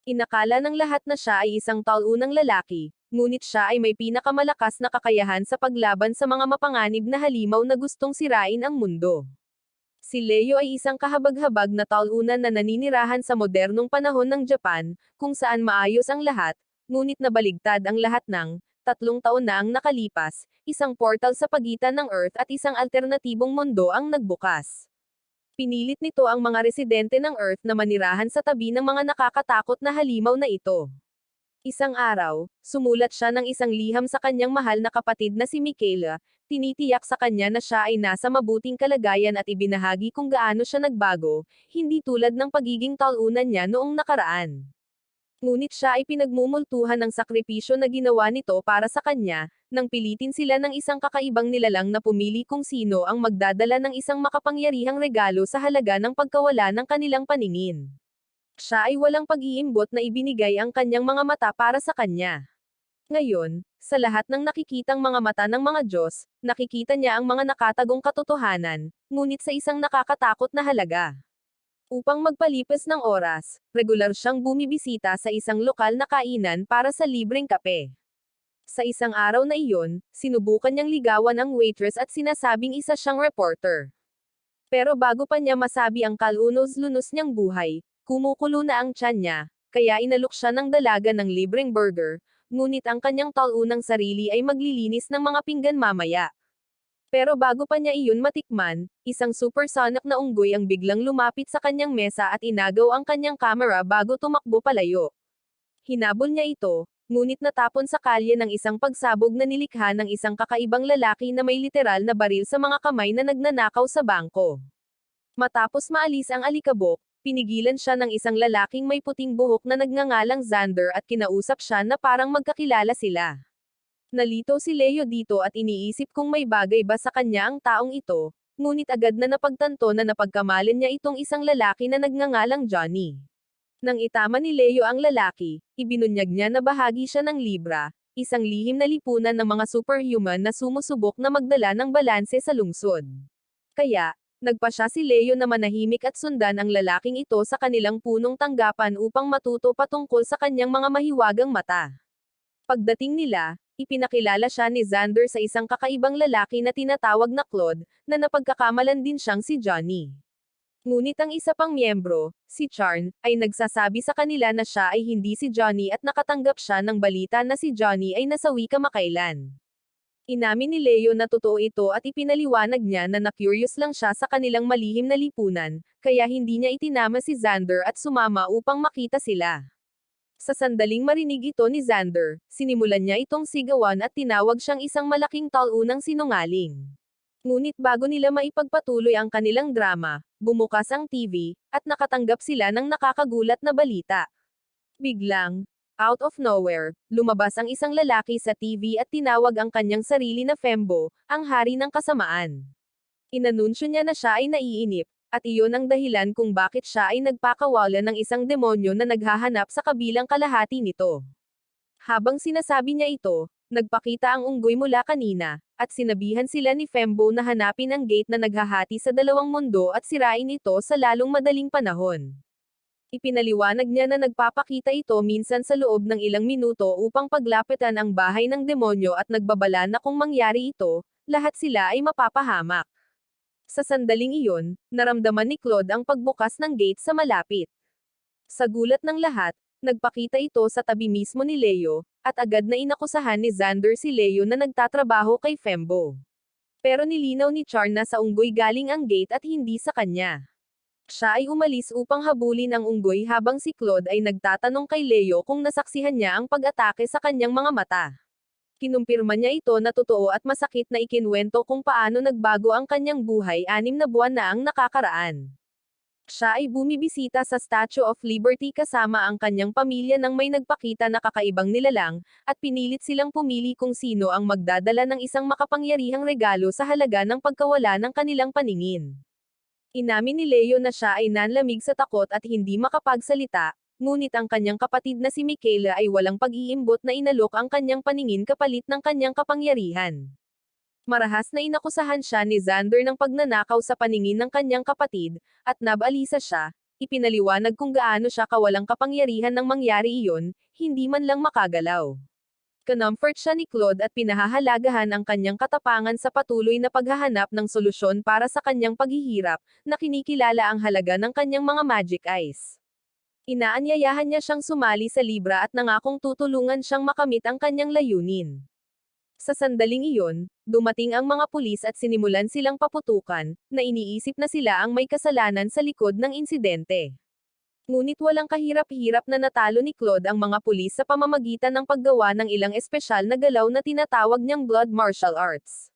Inakala ng lahat na siya ay isang taunang lalaki, ngunit siya ay may pinakamalakas na kakayahan sa paglaban sa mga mapanganib na halimaw na gustong sirain ang mundo. Si Leo ay isang kahabag-habag na talunan na naninirahan sa modernong panahon ng Japan, kung saan maayos ang lahat, ngunit nabaligtad ang lahat ng 3 taon na ang nakalipas, isang portal sa pagitan ng Earth at isang alternatibong mundo ang nagbukas. Pinilit nito ang mga residente ng Earth na manirahan sa tabi ng mga nakakatakot na halimaw na ito. Isang araw, sumulat siya ng isang liham sa kanyang mahal na kapatid na si Michaela, tinitiyak sa kanya na siya ay nasa mabuting kalagayan at ibinahagi kung gaano siya nagbago, hindi tulad ng pagiging talunan niya noong nakaraan. Ngunit siya ay pinagmumultuhan ng sakripisyo na ginawa nito para sa kanya, nang pilitin sila ng isang kakaibang nilalang na pumili kung sino ang magdadala ng isang makapangyarihang regalo sa halaga ng pagkawala ng kanilang paningin. Siya ay walang pag-iimbot na ibinigay ang kanyang mga mata para sa kanya. Ngayon, sa lahat ng nakikitang mga mata ng mga Diyos, nakikita niya ang mga nakatagong katotohanan, ngunit sa isang nakakatakot na halaga. Upang magpalipas ng oras, regular siyang bumibisita sa isang lokal na kainan para sa libreng kape. Sa isang araw na iyon, sinubukan niyang ligawan ang waitress at sinasabing isa siyang reporter. Pero bago pa niya masabi ang kalunos-lunos niyang buhay, kumukulo na ang tiyan niya, kaya inalok siya ng dalaga ng libreng burger, ngunit ang kanyang talunang sarili ay maglilinis ng mga pinggan mamaya. Pero bago pa niya iyon matikman, isang supersonic na unggoy ang biglang lumapit sa kanyang mesa at inagaw ang kanyang kamera bago tumakbo palayo. Hinabol niya ito, ngunit natapon sa kalye ng isang pagsabog na nilikha ng isang kakaibang lalaki na may literal na baril sa mga kamay na nagnanakaw sa bangko. Matapos maalis ang alikabok, pinigilan siya ng isang lalaking may puting buhok na nagngangalang Xander at kinausap siya na parang magkakilala sila. Nalito si Leo dito at iniisip kung may bagay ba sa kanya ang taong ito, ngunit agad na napagtanto na napagkamalan niya itong isang lalaki na nagngangalang Johnny. Nang itama ni Leo ang lalaki, ibinunyag niya na bahagi siya ng Libra, isang lihim na lipunan ng mga superhuman na sumusubok na magdala ng balanse sa lungsod. Kaya, nagpasya si Leo na manahimik at sundan ang lalaking ito sa kanilang punong tanggapan upang matuto patungkol sa kanyang mga mahiwagang mata. Pagdating nila, ipinakilala siya ni Xander sa isang kakaibang lalaki na tinatawag na Claude, na napagkakamalan din siyang si Johnny. Ngunit ang isa pang miyembro, si Charn, ay nagsasabi sa kanila na siya ay hindi si Johnny at nakatanggap siya ng balita na si Johnny ay nasawi kamakailan. Inamin ni Leo na totoo ito at ipinaliwanag niya na na-curious lang siya sa kanilang malihim na lipunan, kaya hindi niya itinama si Xander at sumama upang makita sila. Sa sandaling marinig ito ni Xander, sinimulan niya itong sigawan at tinawag siyang isang malaking talunang sinungaling. Ngunit bago nila maipagpatuloy ang kanilang drama, bumukas ang TV, at nakatanggap sila ng nakakagulat na balita. Biglang, out of nowhere, lumabas ang isang lalaki sa TV at tinawag ang kanyang sarili na Fembo, ang hari ng kasamaan. Inanunsyo niya na siya ay naiinip, at iyon ang dahilan kung bakit siya ay nagpakawala ng isang demonyo na naghahanap sa kabilang kalahati nito. Habang sinasabi niya ito, nagpakita ang unggoy mula kanina, at sinabihan sila ni Fembo na hanapin ang gate na naghahati sa dalawang mundo at sirain ito sa lalong madaling panahon. Ipinaliwanag niya na nagpapakita ito minsan sa loob ng ilang minuto upang paglapitan ang bahay ng demonyo at nagbabala na kung mangyari ito, lahat sila ay mapapahamak. Sa sandaling iyon, naramdaman ni Claude ang pagbukas ng gate sa malapit. Sa gulat ng lahat, nagpakita ito sa tabi mismo ni Leo, at agad na inakusahan ni Xander si Leo na nagtatrabaho kay Fembo. Pero nilinaw ni Charn na sa unggoy galing ang gate at hindi sa kanya. Siya ay umalis upang habulin ang unggoy habang si Claude ay nagtatanong kay Leo kung nasaksihan niya ang pag-atake sa kanyang mga mata. Kinumpirma niya ito na totoo at masakit na ikinwento kung paano nagbago ang kanyang buhay 6 na buwan na ang nakakaraan. Siya ay bumibisita sa Statue of Liberty kasama ang kanyang pamilya nang may nagpakita na kakaibang nilalang, at pinilit silang pumili kung sino ang magdadala ng isang makapangyarihang regalo sa halaga ng pagkawala ng kanilang paningin. Inamin ni Leo na siya ay nanlamig sa takot at hindi makapagsalita, ngunit ang kanyang kapatid na si Michaela ay walang pag-iimbot na inalok ang kanyang paningin kapalit ng kanyang kapangyarihan. Marahas na inakusahan siya ni Xander ng pagnanakaw sa paningin ng kanyang kapatid, at nabalisa siya, ipinaliwanag kung gaano siya kawalang kapangyarihan nang mangyari iyon, hindi man lang makagalaw. Kinomfort siya ni Claude at pinahahalagahan ang kanyang katapangan sa patuloy na paghahanap ng solusyon para sa kanyang paghihirap, na kinikilala ang halaga ng kanyang mga magic eyes. Inaanyayahan niya siyang sumali sa Libra at nangakong tutulungan siyang makamit ang kanyang layunin. Sa sandaling iyon, dumating ang mga pulis at sinimulan silang paputukan, na iniisip na sila ang may kasalanan sa likod ng insidente. Ngunit walang kahirap-hirap na natalo ni Claude ang mga pulis sa pamamagitan ng paggawa ng ilang espesyal na galaw na tinatawag niyang blood martial arts.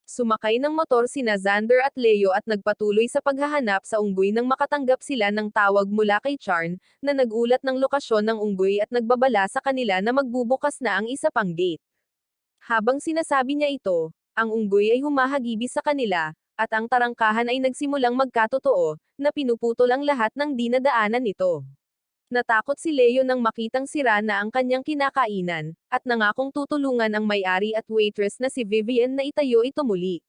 Sumakay ng motor sina Xander at Leo at nagpatuloy sa paghahanap sa unggoy nang makatanggap sila ng tawag mula kay Charn, na nagulat ng lokasyon ng unggoy at nagbabala sa kanila na magbubukas na ang isa pang gate. Habang sinasabi niya ito, ang unggoy ay humahagibis sa kanila, at ang tarangkahan ay nagsimulang magkatotoo, na pinuputol ang lahat ng dinadaanan nito. Natakot si Leo nang makitang sira na ang kanyang kinakainan, at nangakong tutulungan ang may-ari at waitress na si Vivian na itayo ito muli.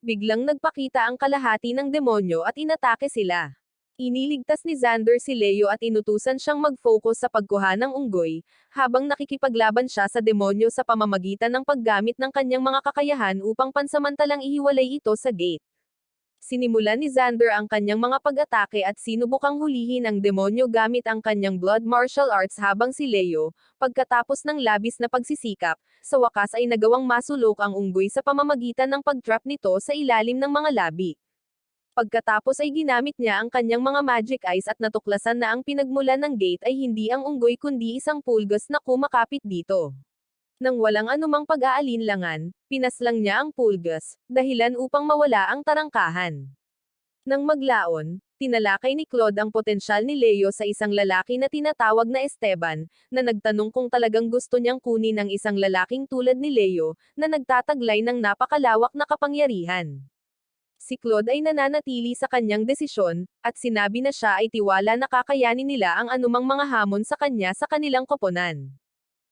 Biglang nagpakita ang kalahati ng demonyo at inatake sila. Iniligtas ni Xander si Leo at inutusan siyang mag-focus sa pagkuha ng unggoy, habang nakikipaglaban siya sa demonyo sa pamamagitan ng paggamit ng kanyang mga kakayahan upang pansamantalang ihiwalay ito sa gate. Sinimulan ni Xander ang kanyang mga pag-atake at sinubukang hulihin ang demonyo gamit ang kanyang blood martial arts habang si Leo, pagkatapos ng labis na pagsisikap, sa wakas ay nagawang masulok ang unggoy sa pamamagitan ng pag-trap nito sa ilalim ng mga labi. Pagkatapos ay ginamit niya ang kanyang mga magic eyes at natuklasan na ang pinagmulan ng gate ay hindi ang unggoy kundi isang pulgas na kumakapit dito. Nang walang anumang pag-aalinlangan, pinaslang niya ang pulgas, dahilan upang mawala ang tarangkahan. Nang maglaon, tinalakay ni Claude ang potensyal ni Leo sa isang lalaki na tinatawag na Esteban, na nagtanong kung talagang gusto niyang kunin ang isang lalaking tulad ni Leo, na nagtataglay ng napakalawak na kapangyarihan. Si Claude ay nananatili sa kanyang desisyon, at sinabi na siya ay tiwala na kakayanin nila ang anumang mga hamon sa kanya sa kanilang koponan.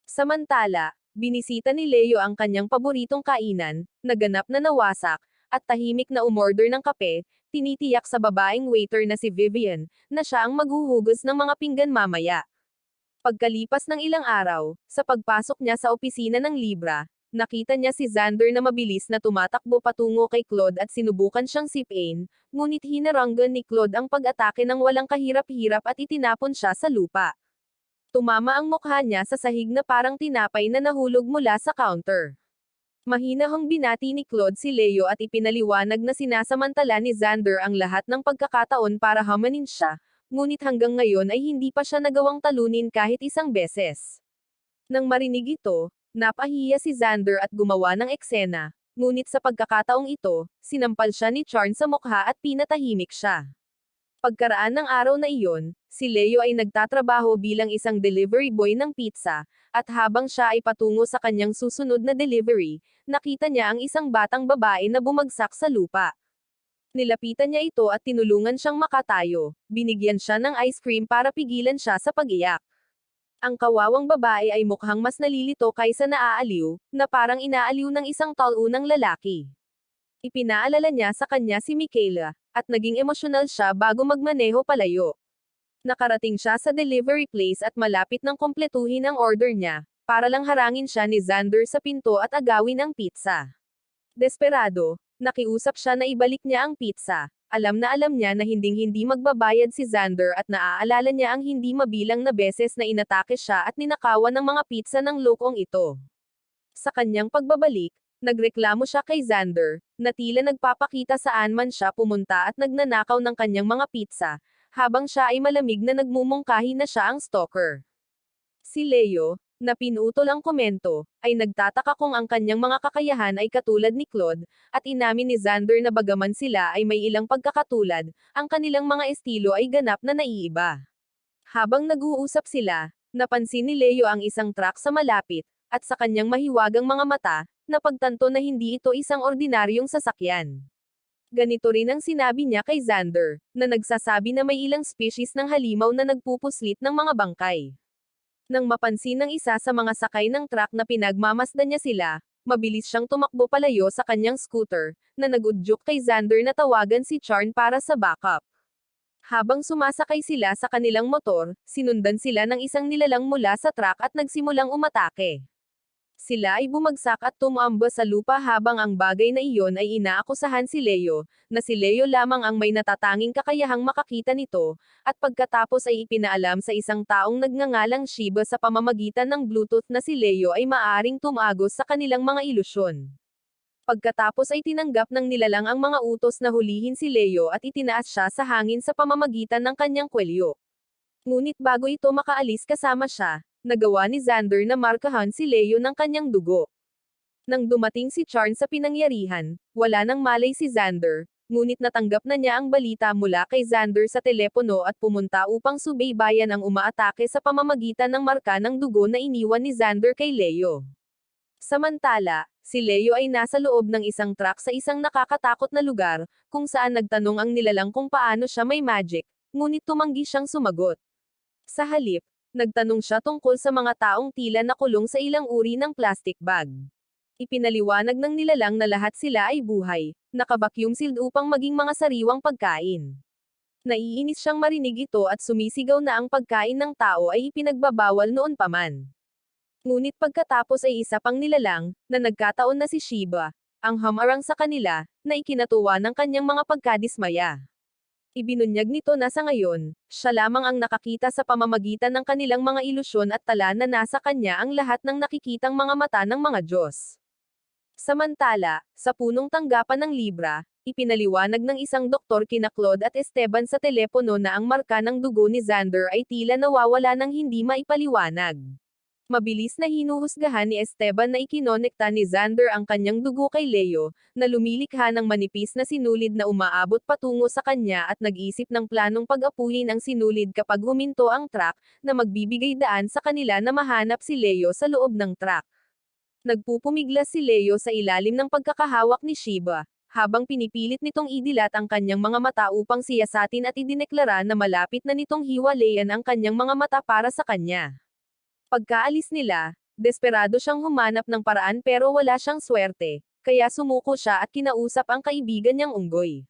Samantala, binisita ni Leo ang kanyang paboritong kainan, naganap na nawasak, at tahimik na umorder ng kape, tinitiyak sa babaeng waiter na si Vivian, na siya ang maghuhugas ng mga pinggan mamaya. Pagkalipas ng ilang araw, sa pagpasok niya sa opisina ng Libra, nakita niya si Xander na mabilis na tumatakbo patungo kay Claude at sinubukan siyang sipain, ngunit hinaranggan ni Claude ang pag-atake ng walang kahirap-hirap at itinapon siya sa lupa. Tumama ang mukha niya sa sahig na parang tinapay na nahulog mula sa counter. Mahinahong binati ni Claude si Leo at ipinaliwanag na sinasamantala ni Xander ang lahat ng pagkakataon para hamanin siya, ngunit hanggang ngayon ay hindi pa siya nagawang talunin kahit isang beses. Nang marinig ito, napahiya si Xander at gumawa ng eksena, ngunit sa pagkakataong ito, sinampal siya ni Charn sa mukha at pinatahimik siya. Pagkaraan ng araw na iyon, si Leo ay nagtatrabaho bilang isang delivery boy ng pizza, at habang siya ay patungo sa kanyang susunod na delivery, nakita niya ang isang batang babae na bumagsak sa lupa. Nilapitan niya ito at tinulungan siyang makatayo, binigyan siya ng ice cream para pigilan siya sa pag-iyak. Ang kawawang babae ay mukhang mas nalilito kaysa naaaliw, na parang inaaliw ng isang taunang lalaki. Ipinaalala niya sa kanya si Michaela, at naging emosyonal siya bago magmaneho palayo. Nakarating siya sa delivery place at malapit nang kumpletuhin ang order niya, para lang harangin siya ni Xander sa pinto at agawin ang pizza. Desperado, nakiusap siya na ibalik niya ang pizza. Alam niya na hinding-hindi magbabayad si Xander at naaalala niya ang hindi mabilang na beses na inatake siya at ninakawan ng mga pizza ng lokong ito. Sa kanyang pagbabalik, nagreklamo siya kay Xander, na tila nagpapakita saan man siya pumunta at nagnanakaw ng kanyang mga pizza, habang siya ay malamig na nagmumungkahi na siya ang stalker. Si Leo, na pinutol ang komento, ay nagtataka kung ang kanyang mga kakayahan ay katulad ni Claude, at inamin ni Xander na bagaman sila ay may ilang pagkakatulad, ang kanilang mga estilo ay ganap na naiiba. Habang nag-uusap sila, napansin ni Leo ang isang truck sa malapit, at sa kanyang mahiwagang mga mata, napagtanto na hindi ito isang ordinaryong sasakyan. Ganito rin ang sinabi niya kay Xander, na nagsasabi na may ilang species ng halimaw na nagpupuslit ng mga bangkay. Nang mapansin ng isa sa mga sakay ng truck na pinagmamasdan niya sila, mabilis siyang tumakbo palayo sa kanyang scooter, na nagudyok kay Xander na tawagan si Charn para sa backup. Habang sumasakay sila sa kanilang motor, sinundan sila ng isang nilalang mula sa truck at nagsimulang umatake. Sila ay bumagsak at tumamba sa lupa habang ang bagay na iyon ay inaakusahan si Leo, na si Leo lamang ang may natatanging kakayahang makakita nito, at pagkatapos ay ipinaalam sa isang taong nagngangalang Shiba sa pamamagitan ng Bluetooth na si Leo ay maaaring tumagos sa kanilang mga ilusyon. Pagkatapos ay tinanggap ng nilalang ang mga utos na hulihin si Leo at itinaas siya sa hangin sa pamamagitan ng kanyang kwelyo. Ngunit bago ito makaalis kasama siya, nagawa ni Xander na markahan si Leo ng kanyang dugo. Nang dumating si Charn sa pinangyarihan, wala nang malay si Xander, ngunit natanggap na niya ang balita mula kay Xander sa telepono at pumunta upang subaybayan ang umaatake sa pamamagitan ng marka ng dugo na iniwan ni Xander kay Leo. Samantala, si Leo ay nasa loob ng isang truck sa isang nakakatakot na lugar, kung saan nagtanong ang nilalang kung paano siya may magic, ngunit tumanggi siyang sumagot. Sa halip, nagtanong siya tungkol sa mga taong tila nakulong sa ilang uri ng plastic bag. Ipinaliwanag ng nilalang na lahat sila ay buhay, nakabakyum sealed upang maging mga sariwang pagkain. Naiinis siyang marinig ito at sumisigaw na ang pagkain ng tao ay ipinagbabawal noon pa man. Ngunit pagkatapos ay isa pang nilalang, na nagkataon na si Shiba, ang humarang sa kanila, na ikinatuwa ng kanyang mga pagkadismaya. Ibinunyag nito na sa ngayon, siya lamang ang nakakita sa pamamagitan ng kanilang mga ilusyon at tala na nasa kanya ang lahat ng nakikitang mga mata ng mga Diyos. Samantala, sa punong tanggapan ng Libra, ipinaliwanag ng isang doktor kina Claude at Esteban sa telepono na ang marka ng dugo ni Xander ay tila nawawala ng hindi maipaliwanag. Mabilis na hinuhusgahan ni Esteban na ikinonekta ni Xander ang kanyang dugo kay Leo, na lumilikha ng manipis na sinulid na umaabot patungo sa kanya at nag-isip ng planong pag-apuyin ang sinulid kapag huminto ang truck, na magbibigay daan sa kanila na mahanap si Leo sa loob ng truck. Nagpupumiglas si Leo sa ilalim ng pagkakahawak ni Shiba, habang pinipilit nitong idilat ang kanyang mga mata upang siyasatin at idineklara na malapit na nitong hiwalayan ang kanyang mga mata para sa kanya. Pagkaalis nila, desperado siyang humanap ng paraan pero wala siyang swerte, kaya sumuko siya at kinausap ang kaibigan niyang unggoy.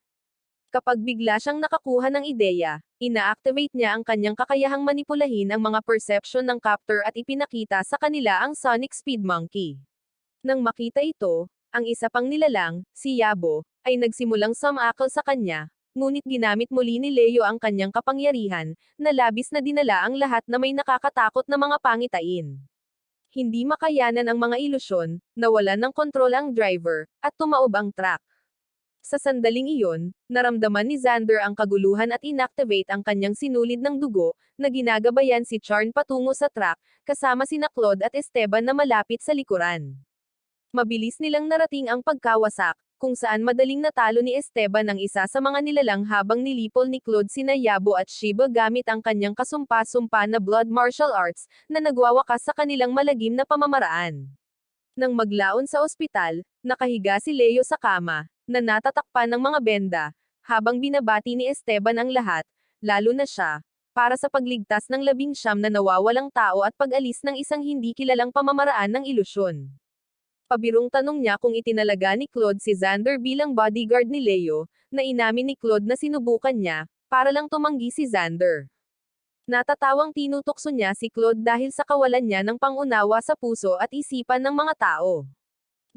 Kapag bigla siyang nakakuha ng ideya, ina-activate niya ang kanyang kakayahang manipulahin ang mga perception ng captor at ipinakita sa kanila ang Sonic Speed Monkey. Nang makita ito, ang isa pang nilalang, si Yabo, ay nagsimulang sumakal sa kanya, ngunit ginamit muli ni Leo ang kanyang kapangyarihan, na labis na dinala ang lahat na may nakakatakot na mga pangitain. Hindi makayanan ang mga ilusyon, nawalan ng kontrol ang driver, at tumaob ang truck. Sa sandaling iyon, naramdaman ni Xander ang kaguluhan at inactivate ang kanyang sinulid ng dugo, na ginagabayan si Charn patungo sa truck, kasama sina Claude at Esteban na malapit sa likuran. Mabilis nilang narating ang pagkawasak, kung saan madaling natalo ni Esteban ang isa sa mga nilalang habang nilipol ni Claude sina Yabo at Shiba gamit ang kanyang kasumpa-sumpa na blood martial arts, na nagwawakas sa kanilang malagim na pamamaraan. Nang maglaon sa ospital, nakahiga si Leo sa kama, na natatakpan ng mga benda, habang binabati ni Esteban ang lahat, lalo na siya, para sa pagligtas ng 19 na nawawalang tao at pag-alis ng isang hindi kilalang pamamaraan ng ilusyon. Pabirong tanong niya kung itinalaga ni Claude si Xander bilang bodyguard ni Leo, na inamin ni Claude na sinubukan niya, para lang tumanggi si Xander. Natatawang tinutokso niya si Claude dahil sa kawalan niya ng pangunawa sa puso at isipan ng mga tao.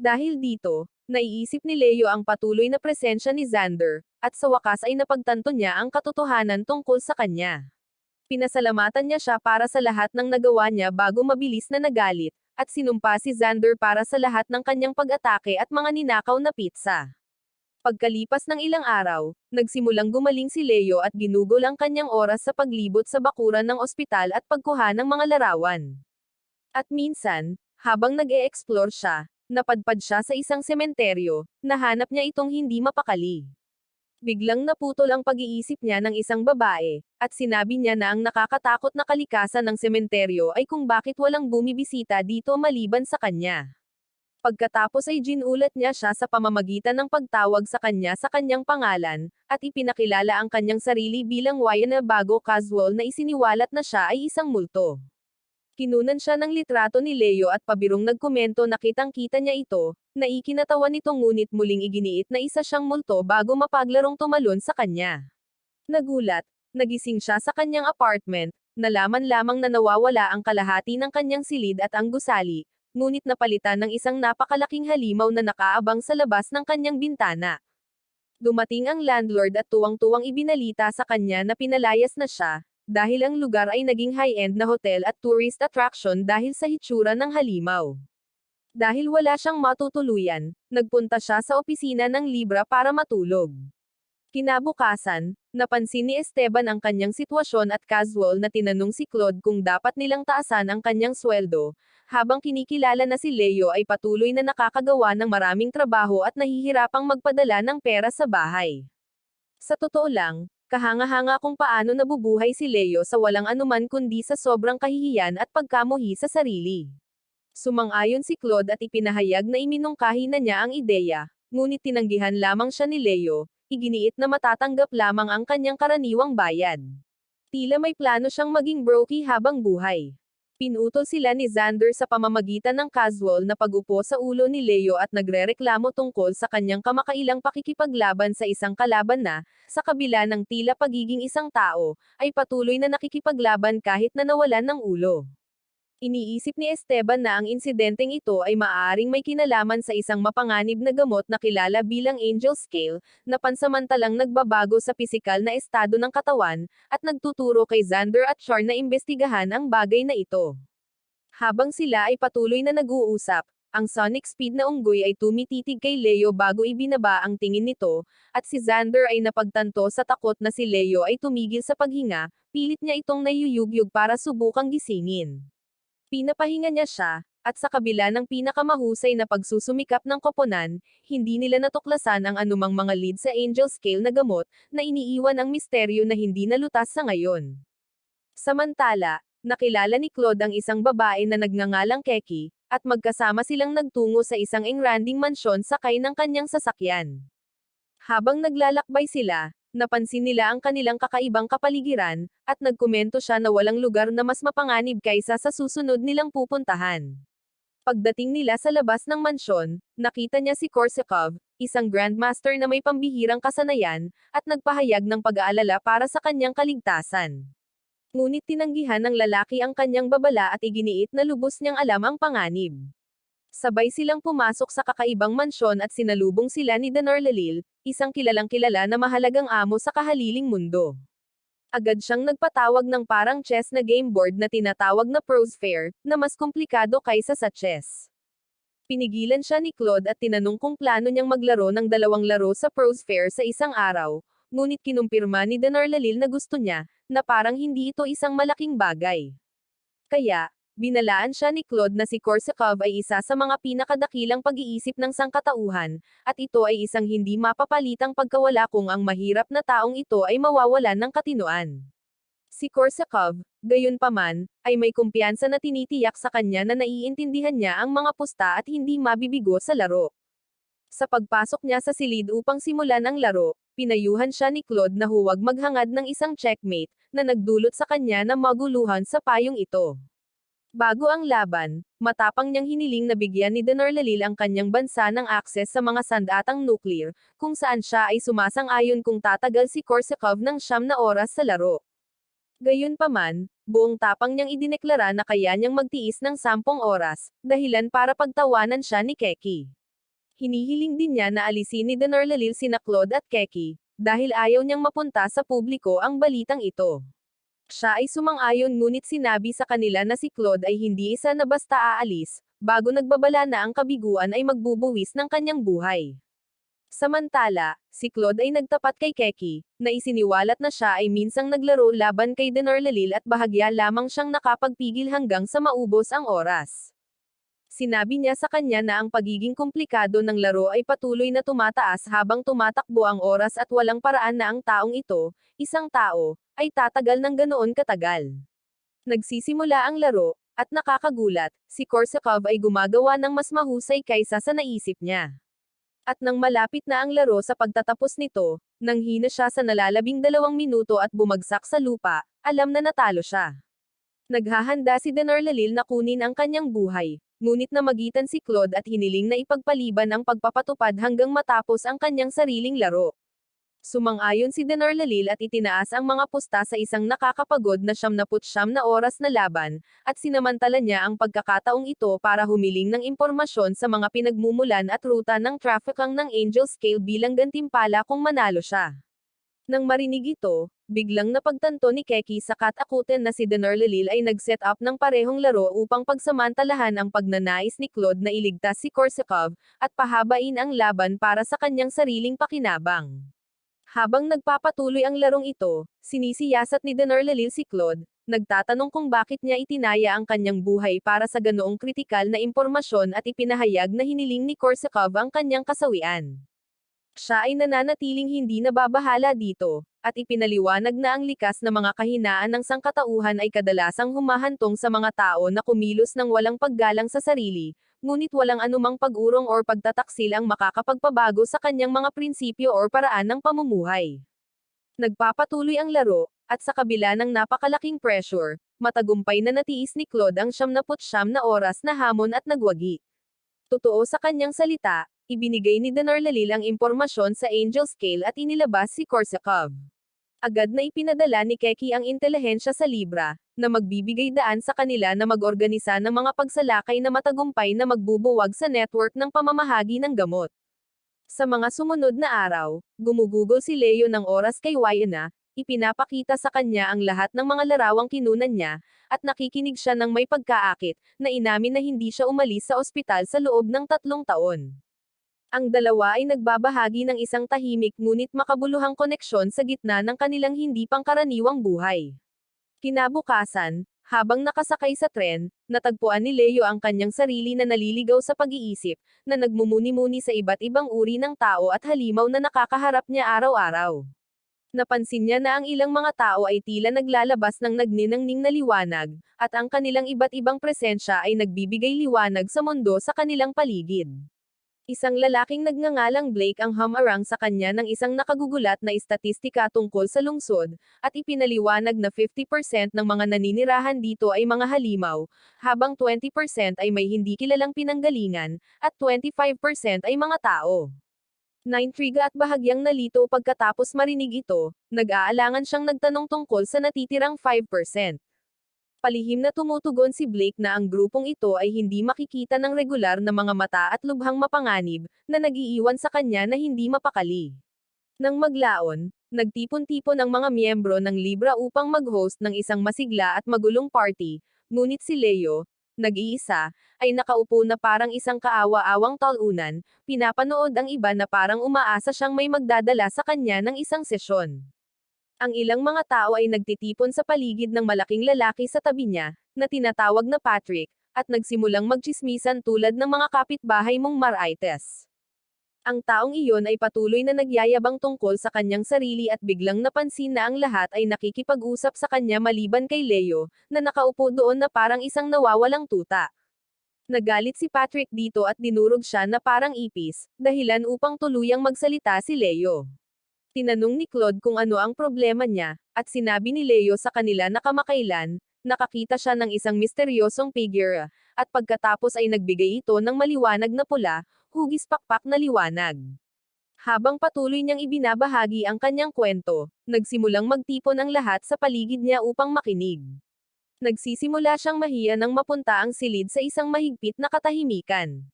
Dahil dito, naiisip ni Leo ang patuloy na presensya ni Xander, at sa wakas ay napagtanto niya ang katotohanan tungkol sa kanya. Pinasalamatan niya siya para sa lahat ng nagawa niya bago mabilis na nagalit, at sinumpa si Xander para sa lahat ng kanyang pag-atake at mga ninakaw na pizza. Pagkalipas ng ilang araw, nagsimulang gumaling si Leo at ginugol ang kanyang oras sa paglibot sa bakuran ng ospital at pagkuha ng mga larawan. At minsan, habang nag-e-explore siya, napadpad siya sa isang sementeryo, nahanap niya itong hindi mapakali. Biglang naputol ang pag-iisip niya ng isang babae, at sinabi niya na ang nakakatakot na kalikasan ng sementeryo ay kung bakit walang bumibisita dito maliban sa kanya. Pagkatapos ay ginulat niya siya sa pamamagitan ng pagtawag sa kanya sa kanyang pangalan, at ipinakilala ang kanyang sarili bilang Wayana bago casual na isiniwalat na siya ay isang multo. Kinunan siya ng litrato ni Leo at pabirong nagkomento na kitang-kita niya ito, na ikinatawa nito ngunit muling iginiit na isa siyang multo bago mapaglarong tumalon sa kanya. Nagulat, Nagising siya sa kanyang apartment, nalaman lamang na nawawala ang kalahati ng kanyang silid at ang gusali, ngunit napalitan ng isang napakalaking halimaw na nakaabang sa labas ng kanyang bintana. Dumating ang landlord at tuwang-tuwang ibinalita sa kanya na pinalayas na siya, dahil ang lugar ay naging high-end na hotel at tourist attraction dahil sa hitsura ng halimaw. Dahil wala siyang matutuluyan, nagpunta siya sa opisina ng Libra para matulog. Kinabukasan, napansin ni Esteban ang kanyang sitwasyon at casual na tinanong si Claude kung dapat nilang taasan ang kanyang sweldo, habang kinikilala na si Leo ay patuloy na nakakagawa ng maraming trabaho at nahihirapang magpadala ng pera sa bahay. Sa totoo lang, kahanga-hanga kung paano nabubuhay si Leo sa walang anuman kundi sa sobrang kahihiyan at pagkamuhi sa sarili. Sumang-ayon si Claude at ipinahayag na iminungkahi na niya ang ideya, ngunit tinanggihan lamang siya ni Leo, iginiit na matatanggap lamang ang kanyang karaniwang bayad. Tila may plano siyang maging brokey habang buhay. Pinutol sila ni Xander sa pamamagitan ng casual na pag-upo sa ulo ni Leo at nagrereklamo tungkol sa kanyang kamakailang pakikipaglaban sa isang kalaban na, sa kabila ng tila pagiging isang tao, ay patuloy na nakikipaglaban kahit na nawalan ng ulo. Iniisip ni Esteban na ang insidenteng ito ay maaaring may kinalaman sa isang mapanganib na gamot na kilala bilang Angel Scale, na pansamantalang nagbabago sa pisikal na estado ng katawan, at nagtuturo kay Xander at Char na imbestigahan ang bagay na ito. Habang sila ay patuloy na nag-uusap, ang sonic speed na unggoy ay tumititig kay Leo bago ibinaba ang tingin nito, at si Xander ay napagtanto sa takot na si Leo ay tumigil sa paghinga, pilit niya itong nayuyugyug para subukang gisingin. Pinapahinga niya siya, at sa kabila ng pinakamahusay na pagsusumikap ng koponan, hindi nila natuklasan ang anumang mga lead sa Angel Scale na gamot, na iniiwan ang misteryo na hindi nalutas sa ngayon. Samantala, nakilala ni Claude ang isang babae na nagngangalang Keki, at magkasama silang nagtungo sa isang engranding mansyon sakay ng kanyang sasakyan. Habang naglalakbay sila, napansin nila ang kanilang kakaibang kapaligiran, at nagkomento siya na walang lugar na mas mapanganib kaysa sa susunod nilang pupuntahan. Pagdating nila sa labas ng mansyon, nakita niya si Korsakov, isang grandmaster na may pambihirang kasanayan, at nagpahayag ng pag-aalala para sa kanyang kaligtasan. Ngunit tinanggihan ng lalaki ang kanyang babala at iginiit na lubos niyang alam ang panganib. Sabay silang pumasok sa kakaibang mansyon at sinalubong sila ni Danorlalil, isang kilalang-kilala na mahalagang amo sa kahaliling mundo. Agad siyang nagpatawag ng parang chess na game board na tinatawag na Prose Fair, na mas komplikado kaysa sa chess. Pinigilan siya ni Claude at tinanong kung plano niyang maglaro ng dalawang laro sa Prose Fair sa isang araw, ngunit kinumpirma ni Danorlalil na gusto niya, na parang hindi ito isang malaking bagay. Kaya, binalaan siya ni Claude na si Korsakov ay isa sa mga pinakadakilang pag-iisip ng sangkatauhan, at ito ay isang hindi mapapalitang pagkawala kung ang mahirap na taong ito ay mawawalan ng katinoan. Si Korsakov, gayunpaman, ay may kumpiyansa na tinitiyak sa kanya na naiintindihan niya ang mga pusta at hindi mabibigo sa laro. Sa pagpasok niya sa silid upang simulan ang laro, pinayuhan siya ni Claude na huwag maghangad ng isang checkmate, na nagdulot sa kanya na maguluhan sa payong ito. Bago ang laban, matapang niyang hiniling na bigyan ni Danorlalil ang kanyang bansa ng akses sa mga sandatang nuclear, kung saan siya ay sumasang-ayon kung tatagal si Korsakov ng 9 na oras sa laro. Gayunpaman, buong tapang niyang idineklara na kaya niyang magtiis ng 10 oras, dahilan para pagtawanan siya ni Keki. Hinihiling din niya na alisin ni Danorlalil sina Claude at Keki, dahil ayaw niyang mapunta sa publiko ang balitang ito. Siya ay sumang-ayon ngunit sinabi sa kanila na si Claude ay hindi isa na basta aalis, bago nagbabala na ang kabiguan ay magbubuwis ng kanyang buhay. Samantala, si Claude ay nagtapat kay Keki, na isiniwalat na siya ay minsang naglaro laban kay Danorlalil at bahagya lamang siyang nakapagpigil hanggang sa maubos ang oras. Sinabi niya sa kanya na ang pagiging komplikado ng laro ay patuloy na tumataas habang tumatakbo ang oras at walang paraan na ang taong ito, isang tao, ay tatagal ng ganoon katagal. Nagsisimula ang laro, at nakakagulat, si Korsakov ay gumagawa ng mas mahusay kaysa sa naisip niya. At nang malapit na ang laro sa pagtatapos nito, nanghina siya sa nalalabing 2 minuto at bumagsak sa lupa, alam na natalo siya. Naghahanda si Danorlalil na kunin ang kanyang buhay, ngunit namagitan si Claude at hiniling na ipagpaliban ang pagpapatupad hanggang matapos ang kanyang sariling laro. Sumang-ayon si Denarlalil at itinaas ang mga pusta sa isang nakakapagod na 79 na oras na laban, at sinamantala niya ang pagkakataong ito para humiling ng impormasyon sa mga pinagmumulan at ruta ng trafficking ng Angel Scale bilang gantimpala kung manalo siya. Nang marinig ito, biglang napagtanto ni Keki sa katakutan na si Denarlalil ay nag-set up ng parehong laro upang pagsamantalahan ang pagnanais ni Claude na iligtas si Korsakov, at pahabain ang laban para sa kanyang sariling pakinabang. Habang nagpapatuloy ang larong ito, sinisiyasat ni Denarlalil si Claude, nagtatanong kung bakit niya itinaya ang kanyang buhay para sa ganoong kritikal na impormasyon at ipinahayag na hiniling ni Korsakov ang kanyang kasawian. Siya ay nananatiling hindi nababahala dito, at ipinaliwanag na ang likas na mga kahinaan ng sangkatauhan ay kadalasang humahantong sa mga tao na kumilos ng walang paggalang sa sarili, ngunit walang anumang pag-urong or pagtataksil ang makakapagpabago sa kanyang mga prinsipyo or paraan ng pamumuhay. Nagpapatuloy ang laro, at sa kabila ng napakalaking pressure, matagumpay na natiis ni Claude ang 79 na oras na hamon at nagwagi. Totoo sa kanyang salita, ibinigay ni Denarlalil ang impormasyon sa Angel Scale at inilabas si Korsakov. Agad na ipinadala ni Keki ang intelihensya sa Libra, na magbibigay daan sa kanila na mag-organisa ng mga pagsalakay na matagumpay na magbubuwag sa network ng pamamahagi ng gamot. Sa mga sumunod na araw, gumugugol si Leo ng oras kay Wayana, ipinapakita sa kanya ang lahat ng mga larawang kinunan niya, at nakikinig siya ng may pagkaakit, na inamin na hindi siya umalis sa ospital sa loob ng 3 taon. Ang dalawa ay nagbabahagi ng isang tahimik ngunit makabuluhang koneksyon sa gitna ng kanilang hindi pangkaraniwang buhay. Kinabukasan, habang nakasakay sa tren, natagpuan ni Leo ang kanyang sarili na naliligaw sa pag-iisip, na nagmumuni-muni sa iba't ibang uri ng tao at halimaw na nakakaharap niya araw-araw. Napansin niya na ang ilang mga tao ay tila naglalabas ng nagniningning na liwanag, at ang kanilang iba't ibang presensya ay nagbibigay liwanag sa mundo sa kanilang paligid. Isang lalaking nagngangalang Blake ang humarang sa kanya ng isang nakagugulat na istatistika tungkol sa lungsod, at ipinaliwanag na 50% ng mga naninirahan dito ay mga halimaw, habang 20% ay may hindi kilalang pinanggalingan, at 25% ay mga tao. Naintriga at bahagyang nalito pagkatapos marinig ito, nag-aalangan siyang nagtanong tungkol sa natitirang 5%. Palihim na tumutugon si Blake na ang grupong ito ay hindi makikita ng regular na mga mata at lubhang mapanganib, na nag-iiwan sa kanya na hindi mapakali. Nang maglaon, nagtipon-tipon ang mga miyembro ng Libra upang mag-host ng isang masigla at magulong party, ngunit si Leo, nag-iisa, ay nakaupo na parang isang kaawa-awang talunan, pinapanood ang iba na parang umaasa siyang may magdadala sa kanya ng isang sesyon. Ang ilang mga tao ay nagtitipon sa paligid ng malaking lalaki sa tabi niya, na tinatawag na Patrick, at nagsimulang magtsismisan tulad ng mga kapitbahay mong Maraites. Ang taong iyon ay patuloy na nagyayabang tungkol sa kanyang sarili at biglang napansin na ang lahat ay nakikipag-usap sa kanya maliban kay Leo, na nakaupo doon na parang isang nawawalang tuta. Nagalit si Patrick dito at dinurog siya na parang ipis, dahilan upang tuluyang magsalita si Leo. Tinanong ni Claude kung ano ang problema niya, at sinabi ni Leo sa kanila na kamakailan, nakakita siya ng isang misteryosong figure, at pagkatapos ay nagbigay ito ng maliwanag na pula, hugis pakpak na liwanag. Habang patuloy niyang ibinabahagi ang kanyang kwento, nagsimulang magtipon ang lahat sa paligid niya upang makinig. Nagsisimula siyang mahiya nang mapunta ang silid sa isang mahigpit na katahimikan.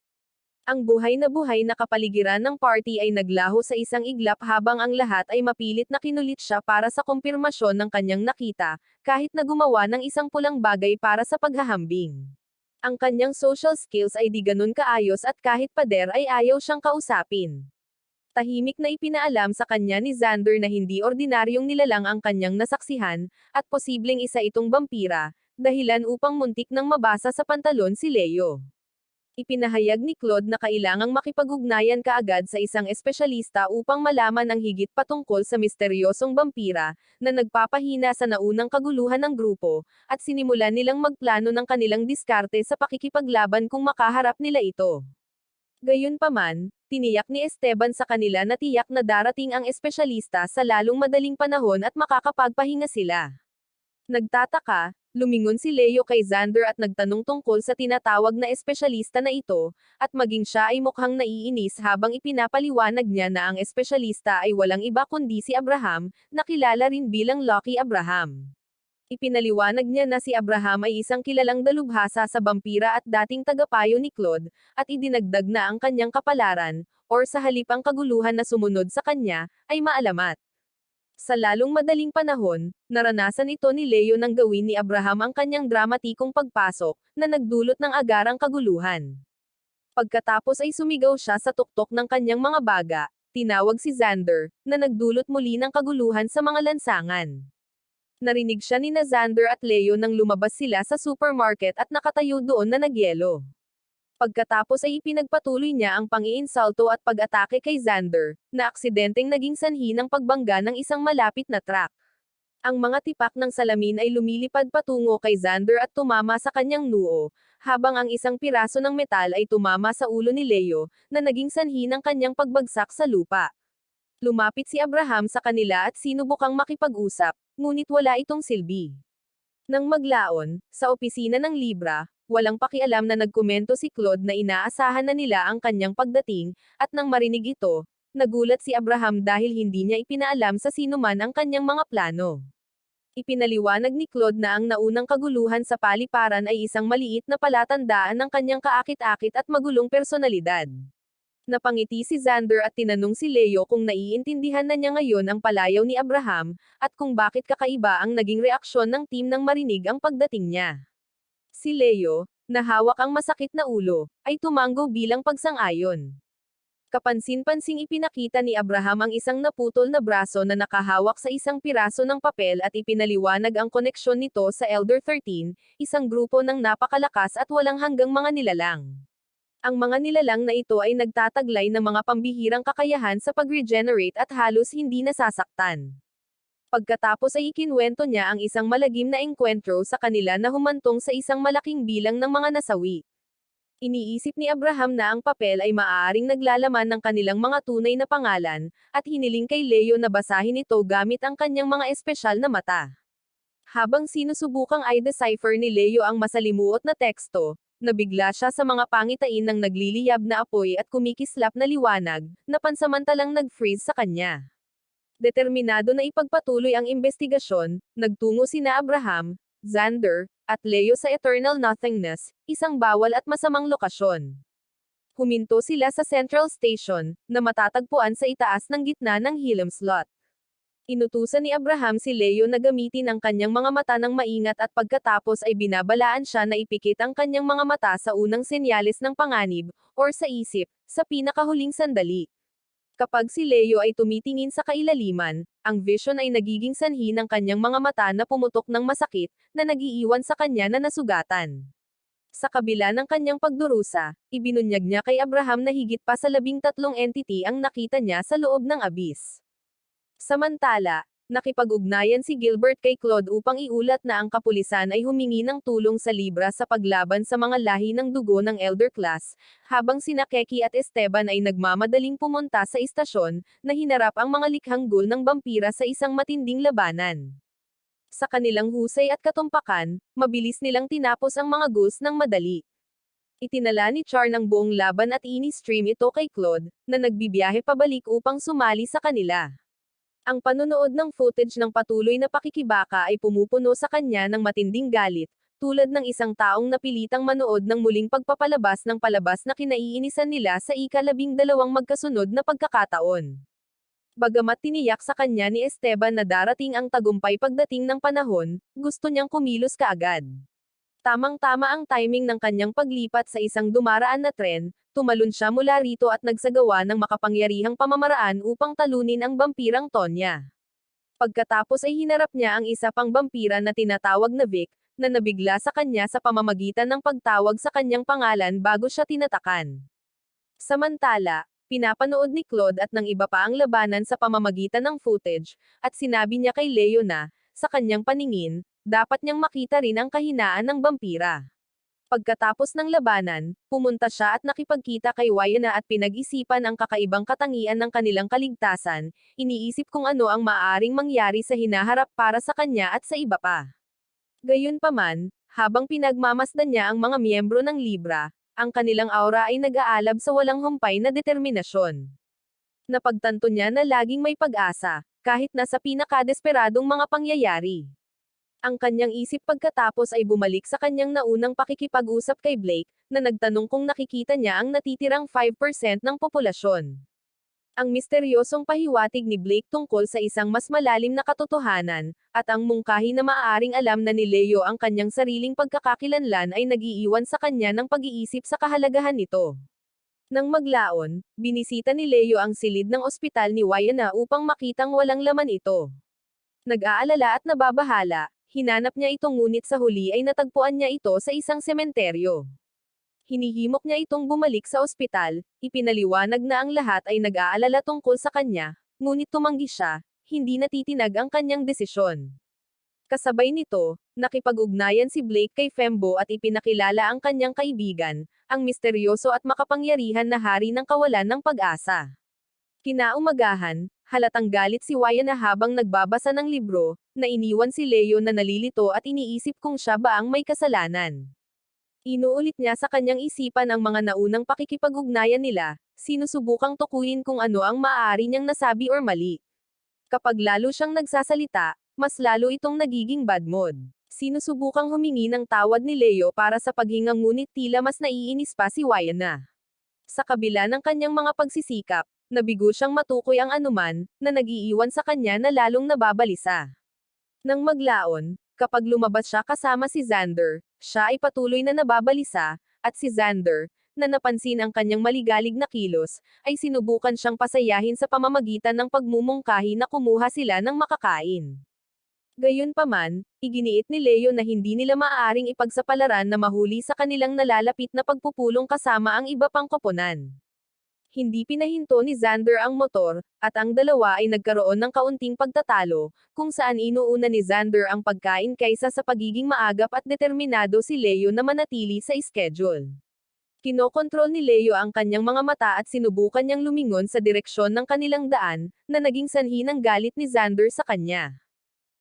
Ang buhay na kapaligiran ng party ay naglaho sa isang iglap habang ang lahat ay mapilit na kinulit siya para sa kumpirmasyon ng kanyang nakita, kahit na gumawa ng isang pulang bagay para sa paghahambing. Ang kanyang social skills ay di ganun kaayos at kahit pader ay ayaw siyang kausapin. Tahimik na ipinaalam sa kanya ni Xander na hindi ordinaryong nilalang ang kanyang nasaksihan, at posibleng isa itong vampira, dahilan upang muntik nang mabasa sa pantalon si Leo. Ipinahayag ni Claude na kailangang makipag-ugnayan kaagad sa isang espesyalista upang malaman ang higit patungkol sa misteryosong vampira, na nagpapahina sa naunang kaguluhan ng grupo, at sinimulan nilang magplano ng kanilang diskarte sa pakikipaglaban kung makaharap nila ito. Gayunpaman, tiniyak ni Esteban sa kanila na tiyak na darating ang espesyalista sa lalong madaling panahon at makakapagpahinga sila. Nagtataka, Lumingon si Leo kay Xander at nagtanong tungkol sa tinatawag na espesyalista na ito, at maging siya ay mukhang naiinis habang ipinapaliwanag niya na ang espesyalista ay walang iba kundi si Abraham, na kilala rin bilang Lucky Abraham. Ipinaliwanag niya na si Abraham ay isang kilalang dalubhasa sa bampira at dating tagapayo ni Claude, at idinagdag na ang kanyang kapalaran, or sa halip ang kaguluhan na sumunod sa kanya, ay maalamat. Sa lalong madaling panahon, naranasan ito ni Leo nang gawin ni Abraham ang kanyang dramatikong pagpasok, na nagdulot ng agarang kaguluhan. Pagkatapos ay sumigaw siya sa tuktok ng kanyang mga baga, tinawag si Xander, na nagdulot muli ng kaguluhan sa mga lansangan. Narinig siya ni Xander at Leo nang lumabas sila sa supermarket at nakatayo doon na nagyelo. Pagkatapos ay ipinagpatuloy niya ang pang-iinsulto at pag-atake kay Xander, na aksidenteng naging sanhi ng pagbangga ng isang malapit na truck. Ang mga tipak ng salamin ay lumilipad patungo kay Xander at tumama sa kanyang noo, habang ang isang piraso ng metal ay tumama sa ulo ni Leo, na naging sanhi ng kanyang pagbagsak sa lupa. Lumapit si Abraham sa kanila at sinubukang makipag-usap, ngunit wala itong silbi. Nang maglaon, sa opisina ng Libra, walang pakialam na nagkomento si Claude na inaasahan na nila ang kanyang pagdating, at nang marinig ito, nagulat si Abraham dahil hindi niya ipinaalam sa sinuman ang kanyang mga plano. Ipinaliwanag ni Claude na ang naunang kaguluhan sa paliparan ay isang maliit na palatandaan ng kanyang kaakit-akit at magulong personalidad. Napangiti si Xander at tinanong si Leo kung naiintindihan na niya ngayon ang palayaw ni Abraham, at kung bakit kakaiba ang naging reaksyon ng team nang marinig ang pagdating niya. Si Leo, na hawak ang masakit na ulo, ay tumanggo bilang pagsang-ayon. Kapansin-pansing ipinakita ni Abraham ang isang naputol na braso na nakahawak sa isang piraso ng papel at ipinaliwanag ang koneksyon nito sa Elder 13, isang grupo ng napakalakas at walang hanggang mga nilalang. Ang mga nilalang na ito ay nagtataglay ng mga pambihirang kakayahan sa pag-regenerate at halos hindi nasasaktan. Pagkatapos ay ikinwento niya ang isang malagim na engkwentro sa kanila na humantong sa isang malaking bilang ng mga nasawi. Iniisip ni Abraham na ang papel ay maaaring naglalaman ng kanilang mga tunay na pangalan, at hiniling kay Leo na basahin ito gamit ang kanyang mga espesyal na mata. Habang sinusubukang i-decipher ni Leo ang masalimuot na teksto, nabigla siya sa mga pangitain ng nagliliyab na apoy at kumikislap na liwanag, na pansamantalang nag-freeze sa kanya. Determinado na ipagpatuloy ang investigasyon, nagtungo sina Abraham, Xander, at Leo sa Eternal Nothingness, isang bawal at masamang lokasyon. Huminto sila sa Central Station, na matatagpuan sa itaas ng gitna ng Helm Slot. Inutusan ni Abraham si Leo na gamitin ang kanyang mga mata ng maingat at pagkatapos ay binabalaan siya na ipikit ang kanyang mga mata sa unang senyales ng panganib, or sa isip, sa pinakahuling sandali. Kapag si Leo ay tumitingin sa kailaliman, ang vision ay nagiging sanhi ng kanyang mga mata na pumutok ng masakit, na nagiiwan sa kanya na nasugatan. Sa kabila ng kanyang pagdurusa, ibinunyag niya kay Abraham na higit pa sa 13 entity ang nakita niya sa loob ng abyss. Samantala, nakipag-ugnayan si Gilbert kay Claude upang iulat na ang kapulisan ay humingi ng tulong sa Libra sa paglaban sa mga lahi ng dugo ng Elder Class, habang sina Keki at Esteban ay nagmamadaling pumunta sa istasyon, na hinarap ang mga likhang ghoul ng bampira sa isang matinding labanan. Sa kanilang husay at katumpakan, mabilis nilang tinapos ang mga ghouls ng madali. Itinala ni Char ng buong laban at ini-stream ito kay Claude, na nagbibiyahe pabalik upang sumali sa kanila. Ang panunood ng footage ng patuloy na pakikibaka ay pumupuno sa kanya ng matinding galit, tulad ng isang taong napilitang manood ng muling pagpapalabas ng palabas na kinaiinisan nila sa ika-12 magkasunod na pagkakataon. Bagamat tiniyak sa kanya ni Esteban na darating ang tagumpay pagdating ng panahon, gusto niyang kumilos kaagad. Tamang-tama ang timing ng kanyang paglipat sa isang dumaraan na tren, tumalon siya mula rito at nagsagawa ng makapangyarihang pamamaraan upang talunin ang bampirang Tonya. Pagkatapos ay hinarap niya ang isa pang vampira na tinatawag na Vic, na nabigla sa kanya sa pamamagitan ng pagtawag sa kanyang pangalan bago siya tinatakan. Samantala, pinapanood ni Claude at ng iba pa ang labanan sa pamamagitan ng footage, at sinabi niya kay Leo na, sa kanyang paningin, dapat niyang makita rin ang kahinaan ng vampira. Pagkatapos ng labanan, pumunta siya at nakipagkita kay Wayana at pinag-isipan ang kakaibang katangian ng kanilang kaligtasan, iniisip kung ano ang maaaring mangyari sa hinaharap para sa kanya at sa iba pa. Gayunpaman, habang pinagmamasdan niya ang mga miyembro ng Libra, ang kanilang aura ay nag-aalab sa walang humpay na determinasyon. Napagtanto niya na laging may pag-asa, kahit nasa pinakadesperadong mga pangyayari. Ang kanyang isip pagkatapos ay bumalik sa kanyang naunang pakikipag-usap kay Blake, na nagtanong kung nakikita niya ang natitirang 5% ng populasyon. Ang misteryosong pahiwatig ni Blake tungkol sa isang mas malalim na katotohanan, at ang mungkahi na maaaring alam na ni Leo ang kanyang sariling pagkakakilanlan ay nag-iiwan sa kanya ng pag-iisip sa kahalagahan nito. Nang maglaon, binisita ni Leo ang silid ng ospital ni Wayana upang makitang walang laman ito. Nag-aalala at nababahala, hinanap niya ito ngunit sa huli ay natagpuan niya ito sa isang sementeryo. Hinihimok niya itong bumalik sa ospital, ipinaliwanag na ang lahat ay nag-aalala tungkol sa kanya, ngunit tumanggi siya, hindi natitinag ang kanyang desisyon. Kasabay nito, nakipag-ugnayan si Blake kay Fembo at ipinakilala ang kanyang kaibigan, ang misteryoso at makapangyarihan na hari ng kawalan ng pag-asa. Kinaumagahan, halatang galit si Wayana habang nagbabasa ng libro, na iniwan si Leo na nalilito at iniisip kung siya ba ang may kasalanan. Inuulit niya sa kanyang isipan ang mga naunang pakikipag-ugnayan nila, sinusubukang tukuyin kung ano ang maaari niyang nasabi or mali. Kapag lalo siyang nagsasalita, mas lalo itong nagiging bad mood. Sinusubukang humingi ng tawad ni Leo para sa paghinga ngunit tila mas naiinis pa si Wayana. Sa kabila ng kanyang mga pagsisikap, nabigo siyang matukoy ang anuman, na nag-iiwan sa kanya na lalong nababalisa. Nang maglaon, kapag lumabas siya kasama si Xander, siya ay patuloy na nababalisa, at si Xander, na napansin ang kanyang maligalig na kilos, ay sinubukan siyang pasayahin sa pamamagitan ng pagmumungkahi na kumuha sila ng makakain. Gayunpaman, iginiit ni Leo na hindi nila maaaring ipagsapalaran na mahuli sa kanilang nalalapit na pagpupulong kasama ang iba pang koponan. Hindi pinahinto ni Xander ang motor, at ang dalawa ay nagkaroon ng kaunting pagtatalo, kung saan inuuna ni Xander ang pagkain kaysa sa pagiging maagap at determinado si Leo na manatili sa schedule. Kinokontrol ni Leo ang kanyang mga mata at sinubukan niyang lumingon sa direksyon ng kanilang daan, na naging sanhi ng galit ni Xander sa kanya.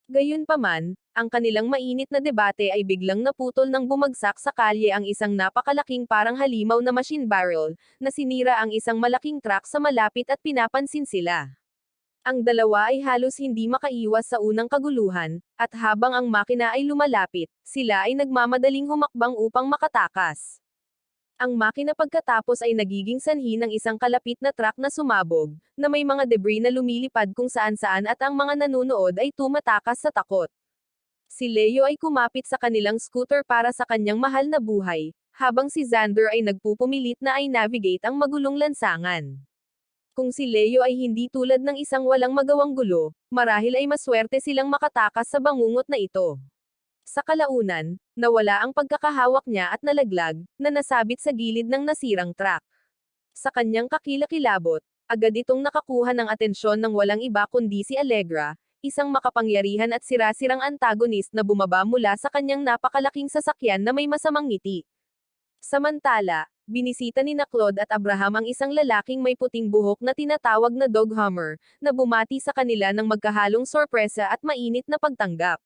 Gayunpaman, ang kanilang mainit na debate ay biglang naputol nang bumagsak sa kalye ang isang napakalaking parang halimaw na machine barrel, na sinira ang isang malaking truck sa malapit at pinapansin sila. Ang dalawa ay halos hindi makaiwas sa unang kaguluhan, at habang ang makina ay lumalapit, sila ay nagmamadaling humakbang upang makatakas. Ang makina pagkatapos ay nagiging sanhi ng isang kalapit na truck na sumabog, na may mga debris na lumilipad kung saan-saan at ang mga nanunood ay tumatakas sa takot. Si Leo ay kumapit sa kanilang scooter para sa kanyang mahal na buhay, habang si Xander ay nagpupumilit na ay navigate ang magulong lansangan. Kung si Leo ay hindi tulad ng isang walang magawang gulo, marahil ay maswerte silang makatakas sa bangungot na ito. Sa kalaunan, nawala ang pagkakahawak niya at nalaglag, na nasabit sa gilid ng nasirang truck. Sa kanyang kakilakilabot, agad itong nakakuha ng atensyon ng walang iba kundi si Allegra, isang makapangyarihan at sirasirang antagonist na bumaba mula sa kanyang napakalaking sasakyan na may masamang ngiti. Samantala, binisita ni Claude at Abraham ang isang lalaking may puting buhok na tinatawag na Dog Hummer, na bumati sa kanila ng magkahalong sorpresa at mainit na pagtanggap.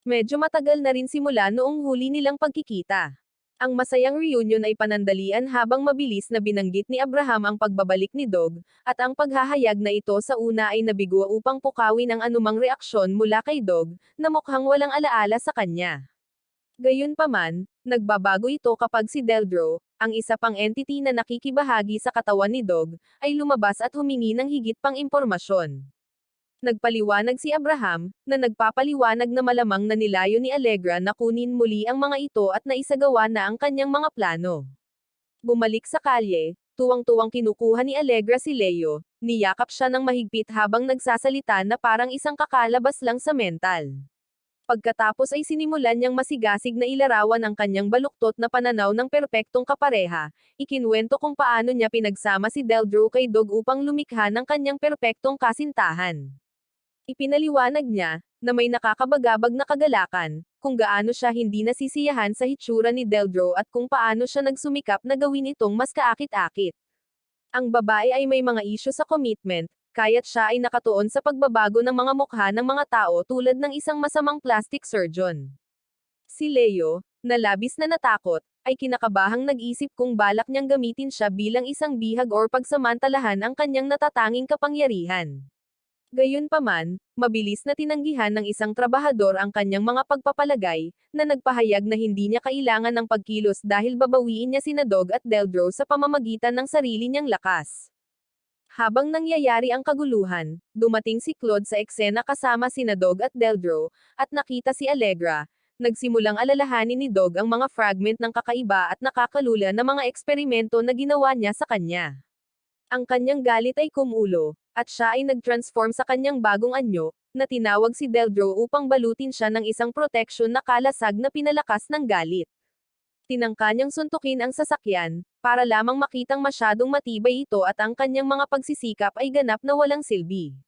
Medyo matagal na rin simula noong huli nilang pagkikita. Ang masayang reunion ay panandalian habang mabilis na binanggit ni Abraham ang pagbabalik ni Dog, at ang paghahayag na ito sa una ay nabigo upang pukawin ang anumang reaksyon mula kay Dog, na mukhang walang alaala sa kanya. Gayunpaman, nagbabago ito kapag si Deldro, ang isa pang entity na nakikibahagi sa katawan ni Dog, ay lumabas at humingi ng higit pang impormasyon. Nagpaliwanag si Abraham, na nagpapaliwanag na malamang na nilayo ni Allegra na kunin muli ang mga ito at naisagawa na ang kanyang mga plano. Bumalik sa kalye, tuwang-tuwang kinukuha ni Allegra si Leo, niyakap siya ng mahigpit habang nagsasalita na parang isang kakalabas lang sa mental. Pagkatapos ay sinimulan niyang masigasig na ilarawan ang kanyang baluktot na pananaw ng perpektong kapareha, ikinwento kung paano niya pinagsama si Deldro kay Dog upang lumikha ng kanyang perpektong kasintahan. Ipinaliwanag niya, na may nakakabagabag na kagalakan, kung gaano siya hindi nasisiyahan sa hitsura ni Deldro at kung paano siya nagsumikap na gawin itong mas kaakit-akit. Ang babae ay may mga isyu sa commitment, kaya't siya ay nakatuon sa pagbabago ng mga mukha ng mga tao tulad ng isang masamang plastic surgeon. Si Leo, na labis na natakot, ay kinakabahang nag-isip kung balak niyang gamitin siya bilang isang bihag or pagsamantalahan ang kanyang natatanging kapangyarihan. Gayunpaman, mabilis na tinanggihan ng isang trabahador ang kanyang mga pagpapalagay, na nagpahayag na hindi niya kailangan ng pagkilos dahil babawiin niya sina Dog at Deldro sa pamamagitan ng sarili niyang lakas. Habang nangyayari ang kaguluhan, dumating si Claude sa eksena kasama sina Dog at Deldro, at nakita si Allegra. Nagsimulang alalahanin ni Dog ang mga fragment ng kakaiba at nakakalula na mga eksperimento na ginawa niya sa kanya. Ang kanyang galit ay kumulo, at siya ay nag-transform sa kanyang bagong anyo, na tinawag si Deldro upang balutin siya ng isang proteksyon na kalasag na pinalakas ng galit. Tinangka niyang suntukin ang sasakyan, para lamang makitang masyadong matibay ito at ang kanyang mga pagsisikap ay ganap na walang silbi.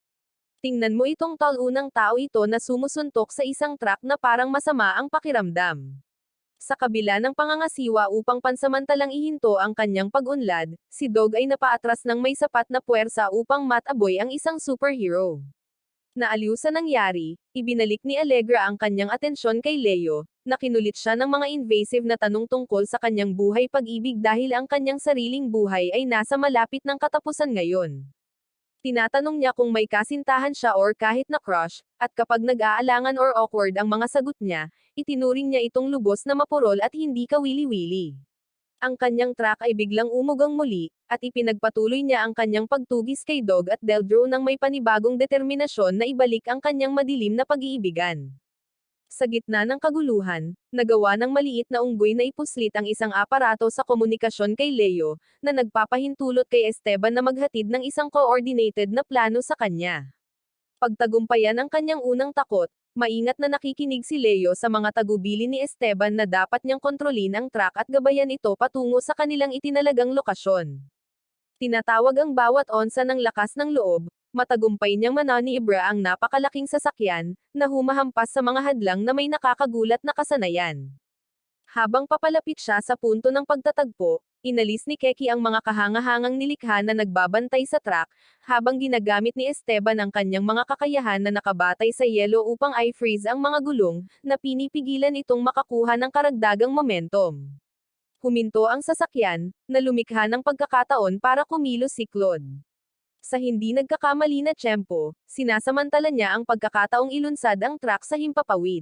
Tingnan mo itong talunang tao ito na sumusuntok sa isang truck na parang masama ang pakiramdam. Sa kabila ng pangangasiwa upang pansamantalang ihinto ang kanyang pag-unlad, si Dog ay napaatras ng may sapat na puwersa upang mataboy ang isang superhero. Naaliw sa nangyari, ibinalik ni Allegra ang kanyang atensyon kay Leo, na kinulit siya ng mga invasive na tanong tungkol sa kanyang buhay pag-ibig dahil ang kanyang sariling buhay ay nasa malapit ng katapusan ngayon. Tinatanong niya kung may kasintahan siya or kahit na crush, at kapag nag-aalangan or awkward ang mga sagot niya, itinuring niya itong lubos na mapurol at hindi kawili-wili. Ang kanyang track ay biglang umugang muli, at ipinagpatuloy niya ang kanyang pagtugis kay Dog at Deldro nang may panibagong determinasyon na ibalik ang kanyang madilim na pag-iibigan. Sa gitna ng kaguluhan, nagawa ng maliit na unggoy na ipuslit ang isang aparato sa komunikasyon kay Leo, na nagpapahintulot kay Esteban na maghatid ng isang coordinated na plano sa kanya. Pagtagumpayan ang kanyang unang takot, maingat na nakikinig si Leo sa mga tagubilin ni Esteban na dapat niyang kontrolin ang truck at gabayan ito patungo sa kanilang itinalagang lokasyon. Tinatawag ang bawat onsa ng lakas ng loob, matagumpay niyang mananiibra ang napakalaking sasakyan, na humahampas sa mga hadlang na may nakakagulat na kasanayan. Habang papalapit siya sa punto ng pagtatagpo, inalis ni Keki ang mga kahangahangang nilikha na nagbabantay sa truck, habang ginagamit ni Esteban ang kanyang mga kakayahan na nakabatay sa yelo upang i-freeze ang mga gulong, na pinipigilan itong makakuha ng karagdagang momentum. Huminto ang sasakyan, na lumikha ng pagkakataon para kumilos si Claude. Sa hindi nagkakamali na tiyempo, sinasamantala niya ang pagkakataong ilunsad ang truck sa himpapawid.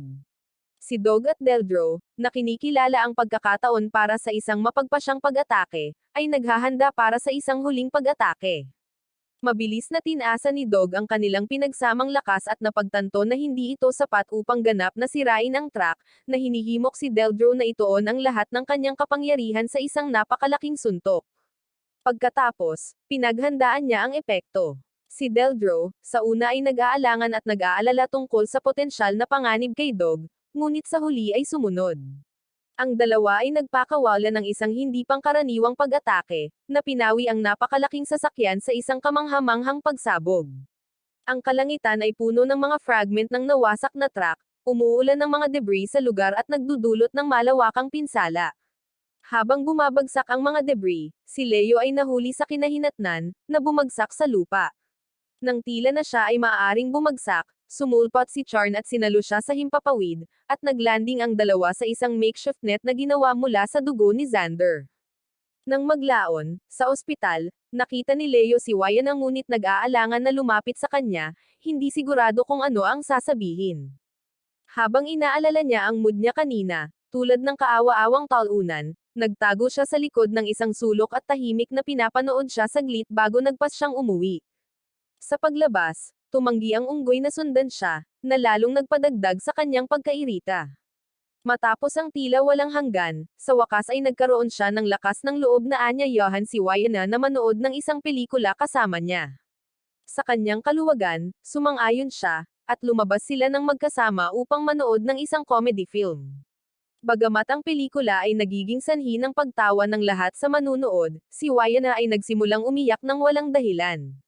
Si Dog at Deldro, na kinikilala ang pagkakataon para sa isang mapagpasyang pag-atake, ay naghahanda para sa isang huling pag-atake. Mabilis na tinasa ni Dog ang kanilang pinagsamang lakas at napagtanto na hindi ito sapat upang ganap na sirain ang truck, na hinihimok si Deldro na ituon ang lahat ng kanyang kapangyarihan sa isang napakalaking suntok. Pagkatapos, pinaghandaan niya ang epekto. Si Deldro, sa una ay nag-aalangan at nag-aalala tungkol sa potensyal na panganib kay Dog, ngunit sa huli ay sumunod. Ang dalawa ay nagpakawala ng isang hindi pangkaraniwang pag-atake, na pinawi ang napakalaking sasakyan sa isang kamanghamanghang pagsabog. Ang kalangitan ay puno ng mga fragment ng nawasak na truck, umuulan ng mga debris sa lugar at nagdudulot ng malawakang pinsala. Habang bumabagsak ang mga debris, si Leo ay nahuli sa kinahinatnan, na bumagsak sa lupa. Nang tila na siya ay maaaring bumagsak, sumulpot si Charn at sinalo siya sa himpapawid, at naglanding ang dalawa sa isang makeshift net na ginawa mula sa dugo ni Xander. Nang maglaon, sa ospital, nakita ni Leo si Wyan ang ngunit nag-aalangan na lumapit sa kanya, hindi sigurado kung ano ang sasabihin. Habang inaalala niya ang mood niya kanina, tulad ng kaawa-awang talunan, nagtago siya sa likod ng isang sulok at tahimik na pinapanood siya saglit bago nagpas siyang umuwi. Sa paglabas, tumanggi ang unggoy na sundan siya, na lalong nagpadagdag sa kanyang pagkairita. Matapos ang tila walang hanggan, sa wakas ay nagkaroon siya ng lakas ng loob na aanyayahan si Wyan na manood ng isang pelikula kasama niya. Sa kanyang kaluwagan, sumang-ayon siya, at lumabas sila ng magkasama upang manood ng isang comedy film. Bagamat ang pelikula ay nagiging sanhi ng pagtawa ng lahat sa manunood, si Wyan ay nagsimulang umiyak ng walang dahilan.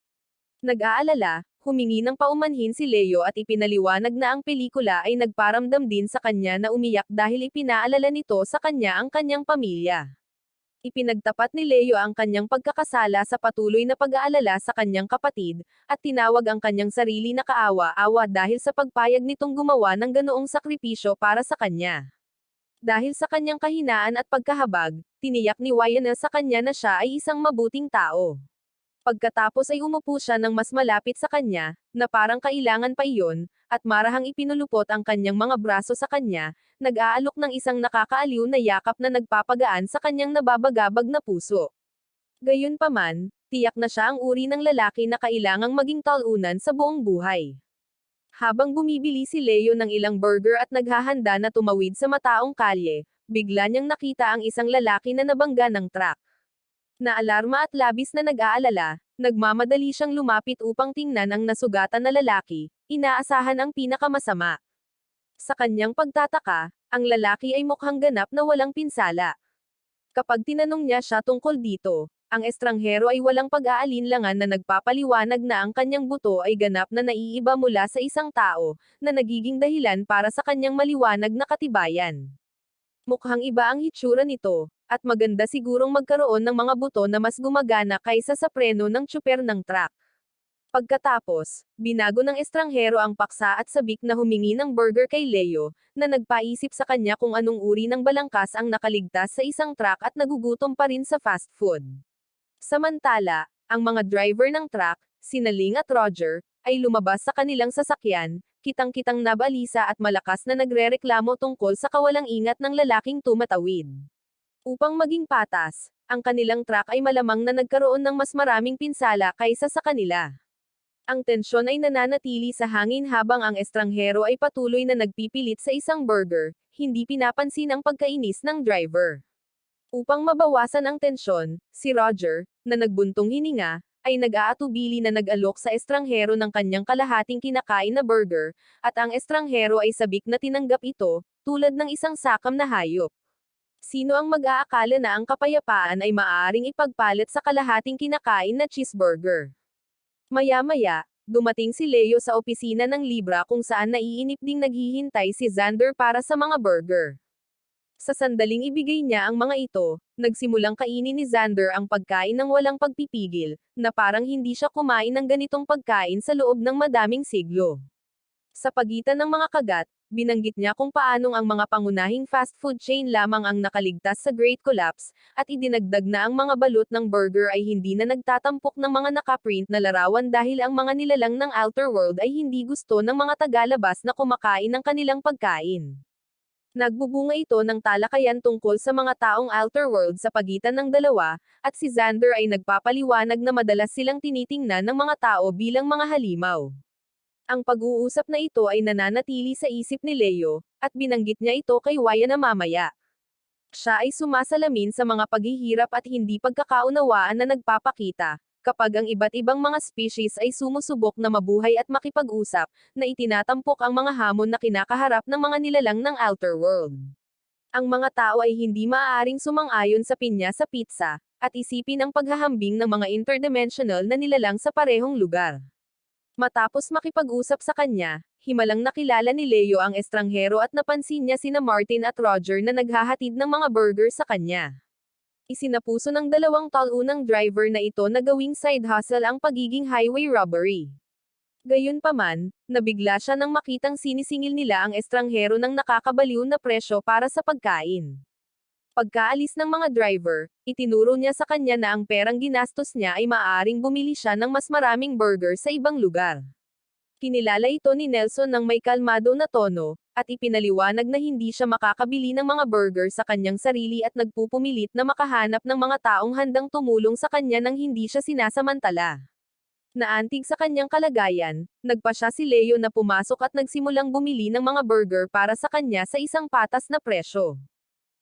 Nag-aalala, humingi ng paumanhin si Leo at ipinaliwanag na ang pelikula ay nagparamdam din sa kanya na umiyak dahil ipinaalala nito sa kanya ang kanyang pamilya. Ipinagtapat ni Leo ang kanyang pagkakasala sa patuloy na pag-aalala sa kanyang kapatid, at tinawag ang kanyang sarili na kaawa-awa dahil sa pagpayag nitong gumawa ng ganoong sakripisyo para sa kanya. Dahil sa kanyang kahinaan at pagkahabag, tiniyak ni Wyanna sa kanya na siya ay isang mabuting tao. Pagkatapos ay umupo siya ng mas malapit sa kanya, na parang kailangan pa iyon, at marahang ipinulupot ang kanyang mga braso sa kanya, nag-aalok ng isang nakakaaliw na yakap na nagpapagaan sa kanyang nababagabag na puso. Gayunpaman, tiyak na siya ang uri ng lalaki na kailangang maging talunan sa buong buhay. Habang bumibili si Leo ng ilang burger at naghahanda na tumawid sa mataong kalye, bigla niyang nakita ang isang lalaki na nabangga ng truck. Naalarma at labis na nag-aalala, nagmamadali siyang lumapit upang tingnan ang nasugatan na lalaki, inaasahan ang pinakamasama. Sa kanyang pagtataka, ang lalaki ay mukhang ganap na walang pinsala. Kapag tinanong niya siya tungkol dito, ang estranghero ay walang pag-aalinlangan na nagpapaliwanag na ang kanyang buto ay ganap na naiiba mula sa isang tao, na nagiging dahilan para sa kanyang maliwanag na katibayan. Mukhang iba ang hitsura nito, at maganda sigurong magkaroon ng mga buto na mas gumagana kaysa sa preno ng tsuper ng truck. Pagkatapos, binago ng estranghero ang paksa at sabik na humingi ng burger kay Leo, na nagpaisip sa kanya kung anong uri ng balangkas ang nakaligtas sa isang truck at nagugutom pa rin sa fast food. Samantala, ang mga driver ng truck, sina Ling at Roger, ay lumabas sa kanilang sasakyan, kitang-kitang nabalisa at malakas na nagrereklamo tungkol sa kawalang ingat ng lalaking tumatawid. Upang maging patas, ang kanilang truck ay malamang na nagkaroon ng mas maraming pinsala kaysa sa kanila. Ang tensyon ay nananatili sa hangin habang ang estranghero ay patuloy na nagpipilit sa isang burger, hindi pinapansin ang pagkainis ng driver. Upang mabawasan ang tensyon, si Roger, na nagbuntong hininga, ay nag-aatubili na nag-alok sa estranghero ng kanyang kalahating kinakain na burger, at ang estranghero ay sabik na tinanggap ito, tulad ng isang sakam na hayop. Sino ang mag-aakala na ang kapayapaan ay maaaring ipagpalit sa kalahating kinakain na cheeseburger? Maya-maya, dumating si Leo sa opisina ng Libra kung saan naiinip ding naghihintay si Xander para sa mga burger. Sa sandaling ibigay niya ang mga ito, nagsimulang kainin ni Xander ang pagkain ng walang pagpipigil, na parang hindi siya kumain ng ganitong pagkain sa loob ng madaming siglo. Sa pagitan ng mga kagat, binanggit niya kung paanong ang mga pangunahing fast food chain lamang ang nakaligtas sa Great Collapse, at idinagdag na ang mga balot ng burger ay hindi na nagtatampok ng mga nakaprint na larawan dahil ang mga nilalang ng outer world ay hindi gusto ng mga tagalabas na kumakain ng kanilang pagkain. Nagbubunga ito ng talakayan tungkol sa mga taong outer world sa pagitan ng dalawa, at si Xander ay nagpapaliwanag na madalas silang tinitingnan ng mga tao bilang mga halimaw. Ang pag-uusap na ito ay nananatili sa isip ni Leo, at binanggit niya ito kay Wyanna mamaya. Siya ay sumasalamin sa mga paghihirap at hindi pagkakaunawaan na nagpapakita, kapag ang iba't ibang mga species ay sumusubok na mabuhay at makipag-usap, na itinatampok ang mga hamon na kinakaharap ng mga nilalang ng outer world. Ang mga tao ay hindi maaaring sumang-ayon sa pinya sa pizza, at isipin ang paghahambing ng mga interdimensional na nilalang sa parehong lugar. Matapos makipag-usap sa kanya, himalang nakilala ni Leo ang estranghero at napansin niya sina Martin at Roger na naghahatid ng mga burger sa kanya. Isinapuso ng dalawang taunang driver na ito na gawing side hustle ang pagiging highway robbery. Gayunpaman, nabigla siya nang makitang sinisingil nila ang estranghero ng nakakabaliw na presyo para sa pagkain. Pagkaalis ng mga driver, itinuro niya sa kanya na ang perang ginastos niya ay maaaring bumili siya ng mas maraming burger sa ibang lugar. Kinilala ito ni Nelson ng may kalmado na tono, at ipinaliwanag na hindi siya makakabili ng mga burger sa kanyang sarili at nagpupumilit na makahanap ng mga taong handang tumulong sa kanya nang hindi siya sinasamantala. Naantig sa kanyang kalagayan, nagpa siya si Leo na pumasok at nagsimulang bumili ng mga burger para sa kanya sa isang patas na presyo.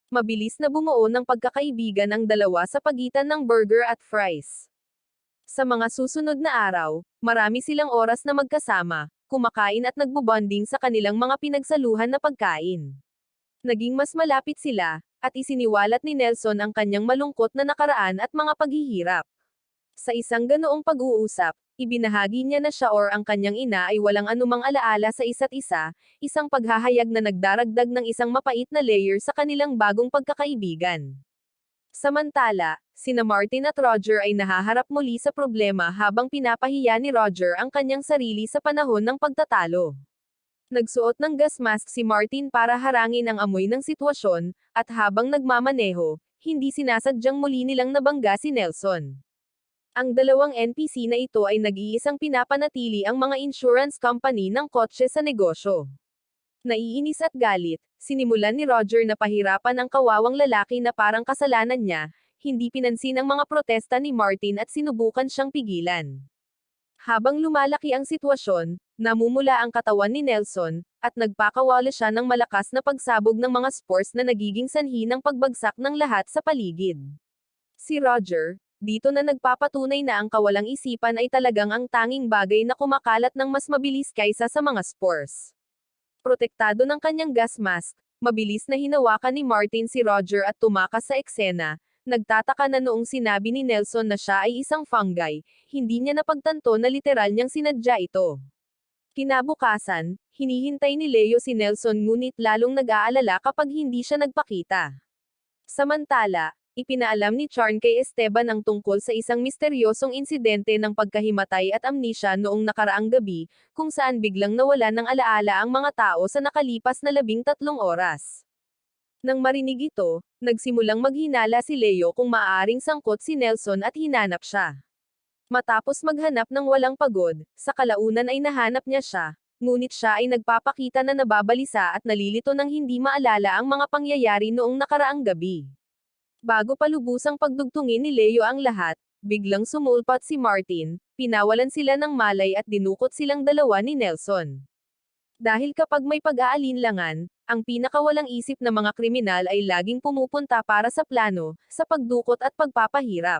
Mabilis na bumuo ng pagkakaibigan ang dalawa sa pagitan ng burger at fries. Sa mga susunod na araw, marami silang oras na magkasama, kumakain at nagbubonding sa kanilang mga pinagsaluhan na pagkain. Naging mas malapit sila, at isiniwalat ni Nelson ang kanyang malungkot na nakaraan at mga paghihirap. Sa isang ganoong pag-uusap, ibinahagi niya na siya or ang kanyang ina ay walang anumang alaala sa isa't isa, isang paghahayag na nagdaragdag ng isang mapait na layer sa kanilang bagong pagkakaibigan. Samantala, sina Martin at Roger ay nahaharap muli sa problema habang pinapahiya ni Roger ang kanyang sarili sa panahon ng pagtatalo. Nagsuot ng gas mask si Martin para harangin ang amoy ng sitwasyon, at habang nagmamaneho, hindi sinasadyang muli nilang nabangga si Nelson. Ang dalawang NPC na ito ay nag-iisang pinapanatili ang mga insurance company ng kotse sa negosyo. Naiinis at galit, sinimulan ni Roger na pahirapan ang kawawang lalaki na parang kasalanan niya, hindi pinansin ang mga protesta ni Martin at sinubukan siyang pigilan. Habang lumalaki ang sitwasyon, namumula ang katawan ni Nelson, at nagpakawala siya ng malakas na pagsabog ng mga spores na nagiging sanhi ng pagbagsak ng lahat sa paligid. Si Roger, dito na nagpapatunay na ang kawalang isipan ay talagang ang tanging bagay na kumakalat ng mas mabilis kaysa sa mga spores. Protektado ng kanyang gas mask, mabilis na hinawakan ni Martin si Roger at tumakas sa eksena. Nagtataka na noong sinabi ni Nelson na siya ay isang fungi, hindi niya napagtanto na literal niyang sinadya ito. Kinabukasan, hinihintay ni Leo si Nelson ngunit lalong nag-aalala kapag hindi siya nagpakita. Samantala, ipinaalam ni Charn kay Esteban ang tungkol sa isang misteryosong insidente ng pagkahimatay at amnesia noong nakaraang gabi, kung saan biglang nawala ng alaala ang mga tao sa nakalipas na 13 oras. Nang marinig ito, nagsimulang maghinala si Leo kung maaaring sangkot si Nelson at hinanap siya. Matapos maghanap ng walang pagod, sa kalaunan ay nahanap niya siya, ngunit siya ay nagpapakita na nababalisa at nalilito nang hindi maalala ang mga pangyayari noong nakaraang gabi. Bago pa lubusang pagdugtungin ni Leo ang lahat, biglang sumulpat si Martin, pinawalan sila ng malay at dinukot silang dalawa ni Nelson. Dahil kapag may pag-aalinlangan, ang pinakawalang isip na mga kriminal ay laging pumupunta para sa plano, sa pagdukot at pagpapahirap.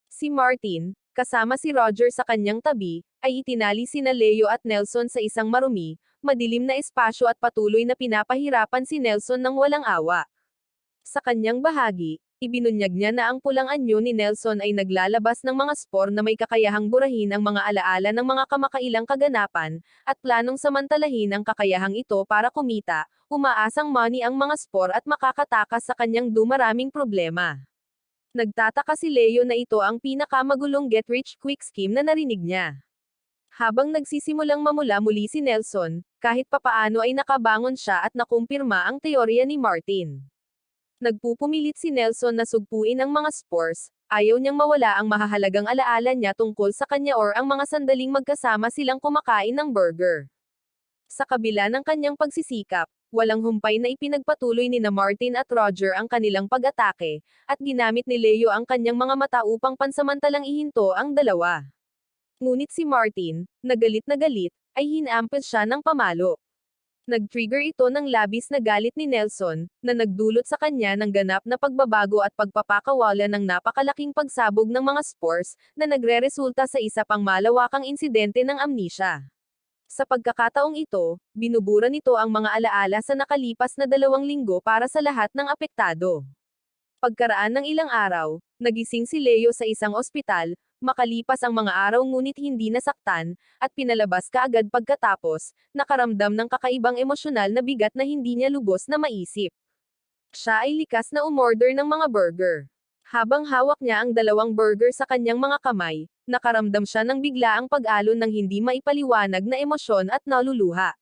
Si Martin, kasama si Roger sa kanyang tabi, ay itinali sina Leo at Nelson sa isang marumi, madilim na espasyo at patuloy na pinapahirapan si Nelson ng walang awa. Sa kanyang bahagi, ibinunyag niya na ang pulang anyo ni Nelson ay naglalabas ng mga spore na may kakayahang burahin ang mga alaala ng mga kamakailang kaganapan, at planong samantalahin ang kakayahang ito para kumita, umaasang money ang mga spore at makakatakas sa kanyang dumaraming problema. Nagtataka si Leo na ito ang pinakamagulong get-rich-quick scheme na narinig niya. Habang nagsisimulang mamula muli si Nelson, kahit papaano ay nakabangon siya at nakumpirma ang teorya ni Martin. Nagpupumilit si Nelson na sugpuin ang mga spores, ayaw niyang mawala ang mahahalagang alaala niya tungkol sa kanya or ang mga sandaling magkasama silang kumakain ng burger. Sa kabila ng kanyang pagsisikap, walang humpay na ipinagpatuloy ni na Martin at Roger ang kanilang pag-atake, at ginamit ni Leo ang kanyang mga mata upang pansamantalang ihinto ang dalawa. Ngunit si Martin, na galit, ay hinampas siya ng pamalo. Nag-trigger ito ng labis na galit ni Nelson, na nagdulot sa kanya ng ganap na pagbabago at pagpapakawala ng napakalaking pagsabog ng mga spores, na nagreresulta sa isa pang malawakang insidente ng amnesia. Sa pagkakataong ito, binubura nito ang mga alaala sa nakalipas na 2 linggo para sa lahat ng apektado. Pagkaraan ng ilang araw, nagising si Leo sa isang ospital, makalipas ang mga araw ngunit hindi nasaktan, at pinalabas kaagad pagkatapos, nakaramdam ng kakaibang emosyonal na bigat na hindi niya lubos na maisip. Siya ay likas na umorder ng mga burger. Habang hawak niya ang 2 burger sa kanyang mga kamay, nakaramdam siya ng biglaang pag-alon ng hindi maipaliwanag na emosyon at naluluha.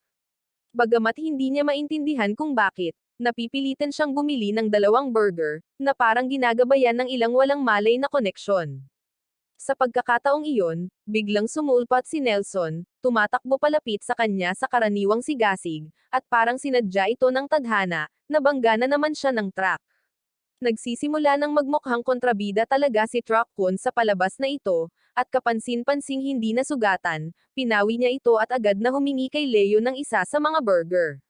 Bagamat hindi niya maintindihan kung bakit, napipilitan siyang bumili ng 2 burger, na parang ginagabayan ng ilang walang malay na koneksyon. Sa pagkakataong iyon, biglang sumulpat si Nelson, tumatakbo palapit sa kanya sa karaniwang sigasig, at parang sinadya ito ng tadhana, nabangga na naman siya ng truck. Nagsisimula ng magmukhang kontrabida talaga si Truck Kun sa palabas na ito, at kapansin-pansing hindi nasugatan, pinawi niya ito at agad na humingi kay Leo ng isa sa mga burger.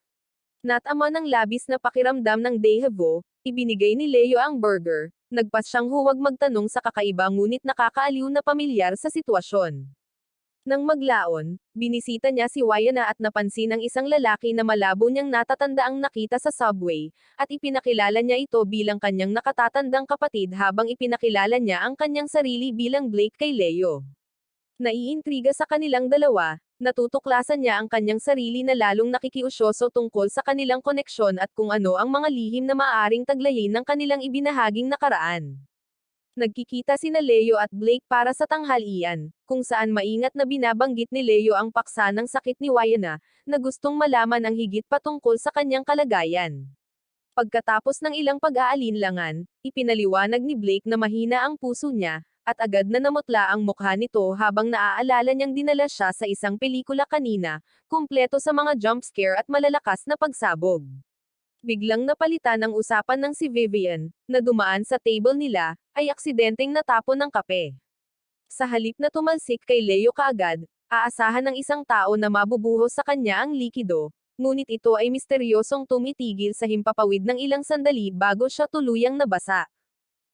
Natama ng labis na pakiramdam ng deja vu, ibinigay ni Leo ang burger, nagpas siyang huwag magtanong sa kakaiba ngunit nakakaaliw na pamilyar sa sitwasyon. Nang maglaon, binisita niya si Wayana at napansin ang isang lalaki na malabo niyang natatandaang nakita sa subway, at ipinakilala niya ito bilang kanyang nakatatandang kapatid habang ipinakilala niya ang kanyang sarili bilang Blake kay Leo. Naiintriga sa kanilang dalawa, natutuklasan niya ang kanyang sarili na lalong nakikiusyoso tungkol sa kanilang koneksyon at kung ano ang mga lihim na maaaring taglayin ng kanilang ibinahaging nakaraan. Nagkikita sina Leo at Blake para sa tanghalian, kung saan maingat na binabanggit ni Leo ang paksa ng sakit ni Wayana, na gustong malaman ang higit patungkol sa kanyang kalagayan. Pagkatapos ng ilang pag-aalinlangan, ipinaliwanag ni Blake na mahina ang puso niya, at agad na namutla ang mukha nito habang naaalala niyang dinala siya sa isang pelikula kanina, kumpleto sa mga jump scare at malalakas na pagsabog. Biglang napalitan ang usapan ng si Vivian, na dumaan sa table nila, ay aksidenteng natapon ng kape. Sa halip na tumalsik kay Leo kaagad, aasahan ng isang tao na mabubuhos sa kanya ang likido, ngunit ito ay misteryosong tumitigil sa himpapawid ng ilang sandali bago siya tuluyang nabasa.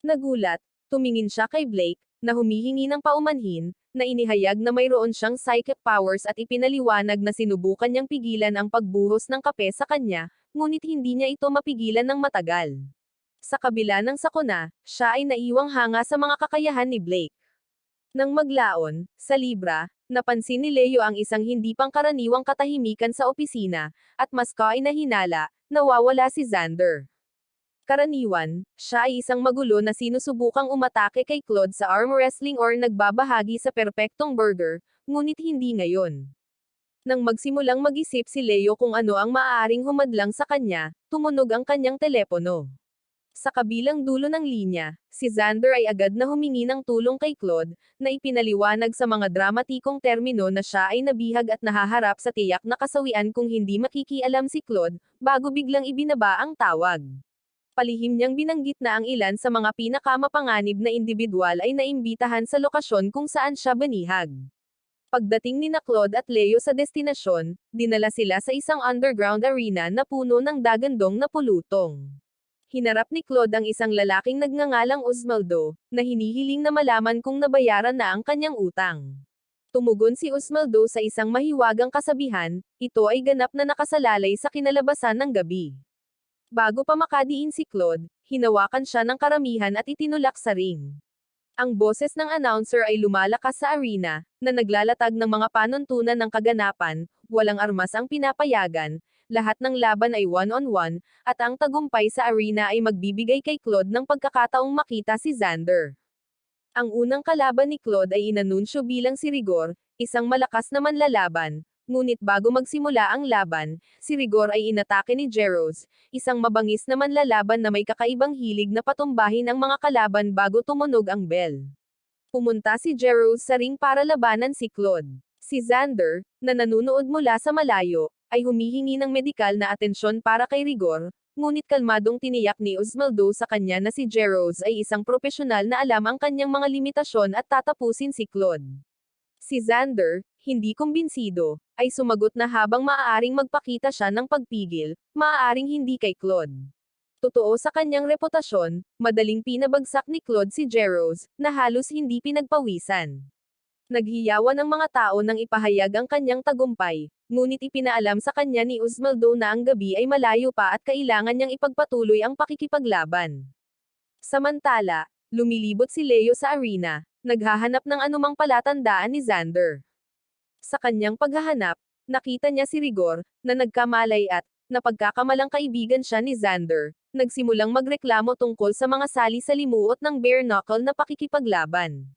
Nagulat, tumingin siya kay Blake, na humihingi ng paumanhin, na inihayag na mayroon siyang psychic powers at ipinaliwanag na sinubukan niyang pigilan ang pagbuhos ng kape sa kanya, ngunit hindi niya ito mapigilan ng matagal. Sa kabila ng sakuna, siya ay naiwang hanga sa mga kakayahan ni Blake. Nang maglaon, sa libra, napansin ni Leo ang isang hindi pangkaraniwang katahimikan sa opisina, at mas kainahinala, nawawala si Xander. Karaniwan, siya ay isang magulo na sinusubukang umatake kay Claude sa arm wrestling or nagbabahagi sa perpektong burger, ngunit hindi ngayon. Nang magsimulang mag-isip si Leo kung ano ang maaaring humadlang sa kanya, tumunog ang kanyang telepono. Sa kabilang dulo ng linya, si Xander ay agad na humingi ng tulong kay Claude, na ipinaliwanag sa mga dramatikong termino na siya ay nabihag at nahaharap sa tiyak na kasawian kung hindi makikialam si Claude, bago biglang ibinaba ang tawag. Palihim niyang binanggit na ang ilan sa mga pinakamapanganib na individual ay naimbitahan sa lokasyon kung saan siya banihag. Pagdating ni Claude at Leo sa destinasyon, dinala sila sa isang underground arena na puno ng dagandong na pulutong. Hinarap ni Claude ang isang lalaking nagngangalang Osmaldo, na hinihiling na malaman kung nabayaran na ang kanyang utang. Tumugon si Osmaldo sa isang mahiwagang kasabihan, ito ay ganap na nakasalalay sa kinalabasan ng gabi. Bago pa makadiin si Claude, hinawakan siya ng karamihan at itinulak sa ring. Ang boses ng announcer ay lumalakas sa arena, na naglalatag ng mga panuntunan ng kaganapan, walang armas ang pinapayagan, lahat ng laban ay one-on-one, at ang tagumpay sa arena ay magbibigay kay Claude ng pagkakataong makita si Xander. Ang unang kalaban ni Claude ay inanunsyo bilang si Rigor, isang malakas na manlalaban, ngunit bago magsimula ang laban, si Rigor ay inatake ni Jeros, isang mabangis na manlalaban na may kakaibang hilig na patumbahin ang mga kalaban bago tumunog ang bell. Pumunta si Jeros sa ring para labanan si Claude. Si Xander, na nanunood mula sa malayo, ay humihingi ng medikal na atensyon para kay Rigor, ngunit kalmadong tiniyak ni Osmaldo sa kanya na si Jeros ay isang propesyonal na alam ang kanyang mga limitasyon at tatapusin si Claude. Si Xander, hindi kumbinsido, ay sumagot na habang maaaring magpakita siya ng pagpigil, maaaring hindi kay Claude. Totoo sa kanyang reputasyon, madaling pinabagsak ni Claude si Jeros, na halos hindi pinagpawisan. Naghiyawan ang mga tao nang ipahayag ang kanyang tagumpay, ngunit ipinaalam sa kanya ni Osmaldo na ang gabi ay malayo pa at kailangan niyang ipagpatuloy ang pakikipaglaban. Samantala, lumilibot si Leo sa arena, naghahanap ng anumang palatandaan ni Xander. Sa kanyang paghahanap, nakita niya si Rigor, na nagkamalay at, napagkakamalang kaibigan siya ni Xander, nagsimulang magreklamo tungkol sa mga sali-salimuot ng bare knuckle na pakikipaglaban.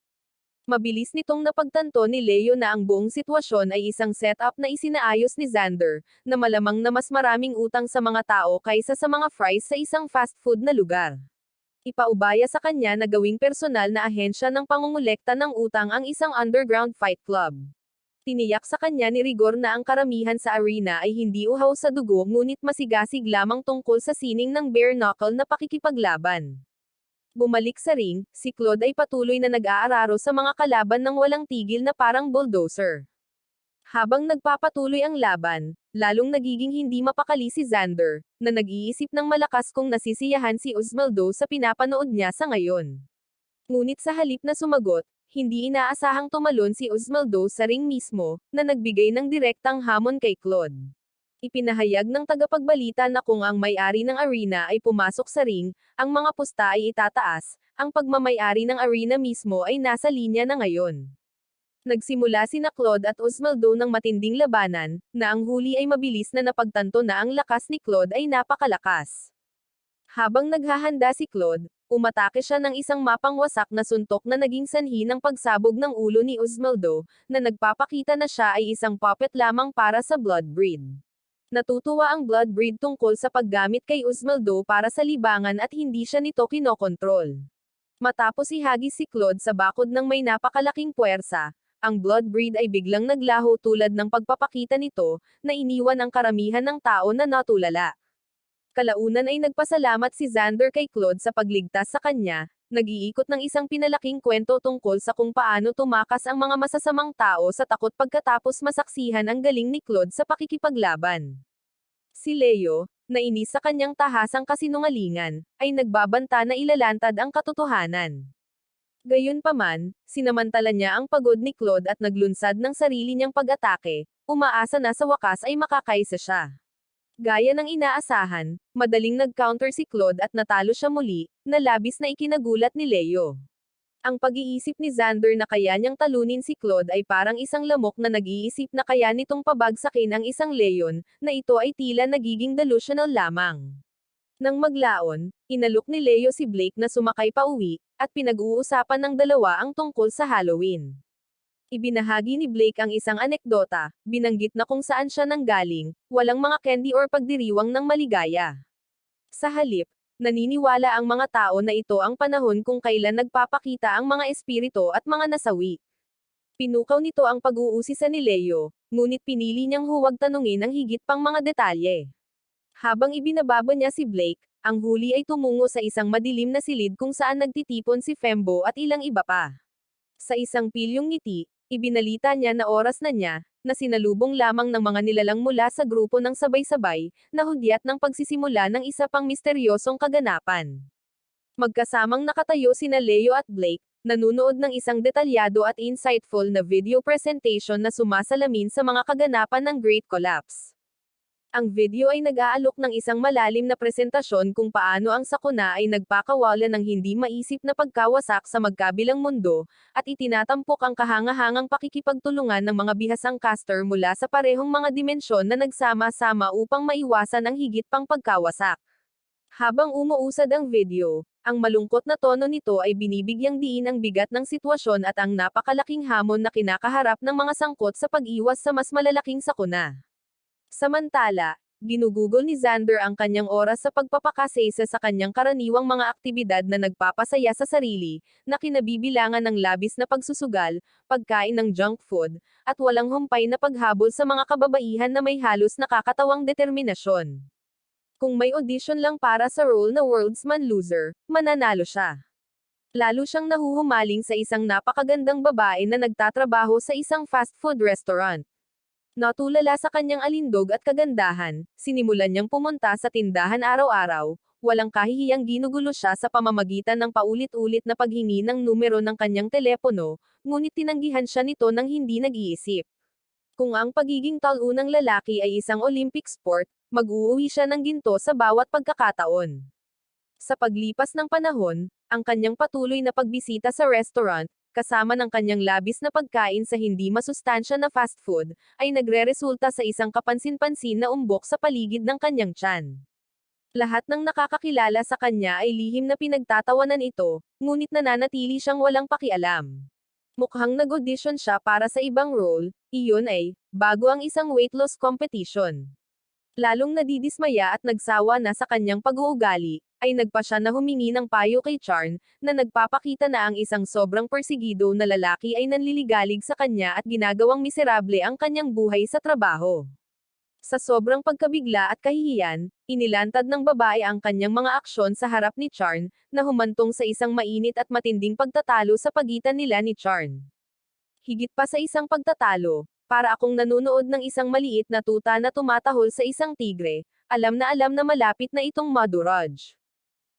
Mabilis nitong napagtanto ni Leo na ang buong sitwasyon ay isang setup na isinaayos ni Xander, na malamang na mas maraming utang sa mga tao kaysa sa mga fries sa isang fast food na lugar. Ipaubaya sa kanya na gawing personal na ahensya ng pangungulekta ng utang ang isang underground fight club. Tiniyak sa kanya ni Rigor na ang karamihan sa arena ay hindi uhaw sa dugo ngunit masigasig lamang tungkol sa sining ng bare knuckle na pakikipaglaban. Bumalik sa ring, si Claude ay patuloy na nag-aararo sa mga kalaban ng walang tigil na parang bulldozer. Habang nagpapatuloy ang laban, lalong nagiging hindi mapakali si Xander, na nag-iisip ng malakas kung nasisiyahan si Osmaldo sa pinapanood niya sa ngayon. Ngunit sa halip na sumagot, hindi inaasahang tumalon si Osmaldo sa ring mismo, na nagbigay ng direktang hamon kay Claude. Ipinahayag ng tagapagbalita na kung ang may-ari ng arena ay pumasok sa ring, ang mga pusta ay itataas, ang pagmamay-ari ng arena mismo ay nasa linya na ngayon. Nagsimula sina Claude at Osmaldo ng matinding labanan, na ang huli ay mabilis na napagtanto na ang lakas ni Claude ay napakalakas. Habang naghahanda si Claude, Umatake siya ng isang mapangwasak na suntok na naging sanhi ng pagsabog ng ulo ni Uzmaldo, na nagpapakita na siya ay isang puppet lamang para sa Bloodbreed. Natutuwa ang Bloodbreed tungkol sa paggamit kay Uzmaldo para sa libangan at hindi siya nito kinokontrol. Matapos ihagis si Claude sa bakod ng may napakalaking puwersa, ang Bloodbreed ay biglang naglaho tulad ng pagpapakita nito, na iniwan ang karamihan ng tao na natulala. Kalaunan ay nagpasalamat si Xander kay Claude sa pagligtas sa kanya, nag-iikot ng isang pinalaking kwento tungkol sa kung paano tumakas ang mga masasamang tao sa takot pagkatapos masaksihan ang galing ni Claude sa pakikipaglaban. Si Leo, na inis sa kanyang tahasang kasinungalingan, ay nagbabanta na ilalantad ang katotohanan. Gayunpaman, sinamantala niya ang pagod ni Claude at naglunsad ng sarili niyang pag-atake, umaasa na sa wakas ay makakaisa siya. Gaya ng inaasahan, madaling nag-counter si Claude at natalo siya muli, na labis na ikinagulat ni Leo. Ang pag-iisip ni Xander na kaya niyang talunin si Claude ay parang isang lamok na nag-iisip na kaya nitong pabagsakin ang isang leon, na ito ay tila nagiging delusional lamang. Nang maglaon, inalok ni Leo si Blake na sumakay pa uwi, at pinag-uusapan ng dalawa ang tungkol sa Halloween. Ibinahagi ni Blake ang isang anekdota, binanggit na kung saan siya nanggaling, walang mga candy or pagdiriwang ng maligaya. Sa halip, naniniwala ang mga tao na ito ang panahon kung kailan nagpapakita ang mga espiritu at mga nasawi. Pinukaw nito ang pag-uusisa ni Leo, ngunit pinili niyang huwag tanungin ang higit pang mga detalye. Habang ibinababa niya si Blake, ang huli ay tumungo sa isang madilim na silid kung saan nagtitipon si Fembo at ilang iba pa. Sa isang pilyong ngiti, ibinalita niya na oras na niya, na sinalubong lamang ng mga nilalang mula sa grupo ng sabay-sabay, na hudyat ng pagsisimula ng isa pang misteryosong kaganapan. Magkasamang nakatayo sina Leo at Blake, nanunood ng isang detalyado at insightful na video presentation na sumasalamin sa mga kaganapan ng Great Collapse. Ang video ay nag-aalok ng isang malalim na presentasyon kung paano ang sakuna ay nagpakawala ng hindi maisip na pagkawasak sa magkabilang mundo, at itinatampok ang kahangahangang pakikipagtulungan ng mga bihasang caster mula sa parehong mga dimensyon na nagsama-sama upang maiwasan ang higit pang pagkawasak. Habang umuusad ang video, ang malungkot na tono nito ay binibigyang diin ang bigat ng sitwasyon at ang napakalaking hamon na kinakaharap ng mga sangkot sa pag-iwas sa mas malalaking sakuna. Samantala, ginugugol ni Xander ang kanyang oras sa pagpapakasesa sa kanyang karaniwang mga aktibidad na nagpapasaya sa sarili, na kinabibilangan ng labis na pagsusugal, pagkain ng junk food, at walang humpay na paghabol sa mga kababaihan na may halos nakakatawang determinasyon. Kung may audition lang para sa role na Worldsman Loser, mananalo siya. Lalo siyang nahuhumaling sa isang napakagandang babae na nagtatrabaho sa isang fast food restaurant. Natulala sa kanyang alindog at kagandahan, sinimulan niyang pumunta sa tindahan araw-araw, walang kahihiyang ginugulo siya sa pamamagitan ng paulit-ulit na paghingi ng numero ng kanyang telepono, ngunit tinanggihan siya nito nang hindi nag-iisip. Kung ang pagiging talunang lalaki ay isang Olympic sport, mag-uuwi siya ng ginto sa bawat pagkakataon. Sa paglipas ng panahon, ang kanyang patuloy na pagbisita sa restaurant, kasama ng kanyang labis na pagkain sa hindi masustansya na fast food, ay nagreresulta sa isang kapansin-pansin na umbok sa paligid ng kanyang tiyan. Lahat ng nakakakilala sa kanya ay lihim na pinagtatawanan ito, ngunit nananatili siyang walang pakialam. Mukhang nag-audition siya para sa ibang role, iyon ay, bago ang isang weight loss competition. Lalong nadidismaya at nagsawa na sa kanyang pag-uugali, ay nagpa siya na humingi ng payo kay Charn, na nagpapakita na ang isang sobrang persigido na lalaki ay nanliligalig sa kanya at ginagawang miserable ang kanyang buhay sa trabaho. Sa sobrang pagkabigla at kahihiyan, inilantad ng babae ang kanyang mga aksyon sa harap ni Charn, na humantong sa isang mainit at matinding pagtatalo sa pagitan nila ni Charn. Higit pa sa isang pagtatalo, para akong nanonood ng isang maliit na tuta na tumatahol sa isang tigre, alam na malapit na itong maduraj.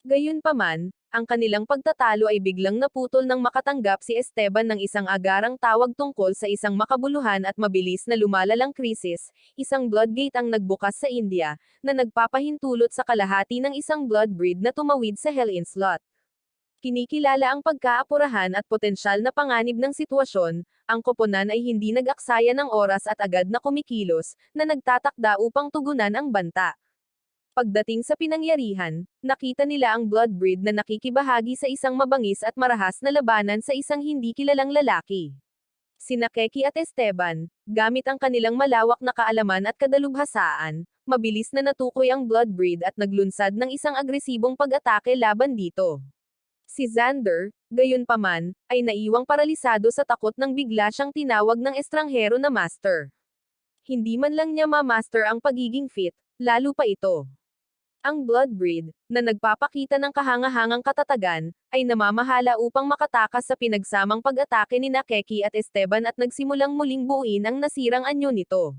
Gayunpaman, ang kanilang pagtatalo ay biglang naputol nang makatanggap si Esteban ng isang agarang tawag tungkol sa isang makabuluhan at mabilis na lumalalang krisis, isang bloodgate ang nagbukas sa India, na nagpapahintulot sa kalahati ng isang blood breed na tumawid sa Hell in Slot. Kinikilala ang pagkaapurahan at potensyal na panganib ng sitwasyon, ang koponan ay hindi nag-aksaya ng oras at agad na kumikilos, na nagtatakda upang tugunan ang banta. Pagdating sa pinangyarihan, nakita nila ang Bloodbreed na nakikibahagi sa isang mabangis at marahas na labanan sa isang hindi kilalang lalaki. Sina Keki at Esteban, gamit ang kanilang malawak na kaalaman at kadalubhasaan, mabilis na natukoy ang Bloodbreed at naglunsad ng isang agresibong pag-atake laban dito. Si Xander, gayunpaman, ay naiwang paralisado sa takot nang bigla siyang tinawag ng estranghero na master. Hindi man lang niya ma-master ang pagiging fit, lalo pa ito. Ang Bloodbreed, na nagpapakita ng kahangahangang katatagan, ay namamahala upang makatakas sa pinagsamang pag-atake ni Keki at Esteban at nagsimulang muling buuin ang nasirang anyo nito.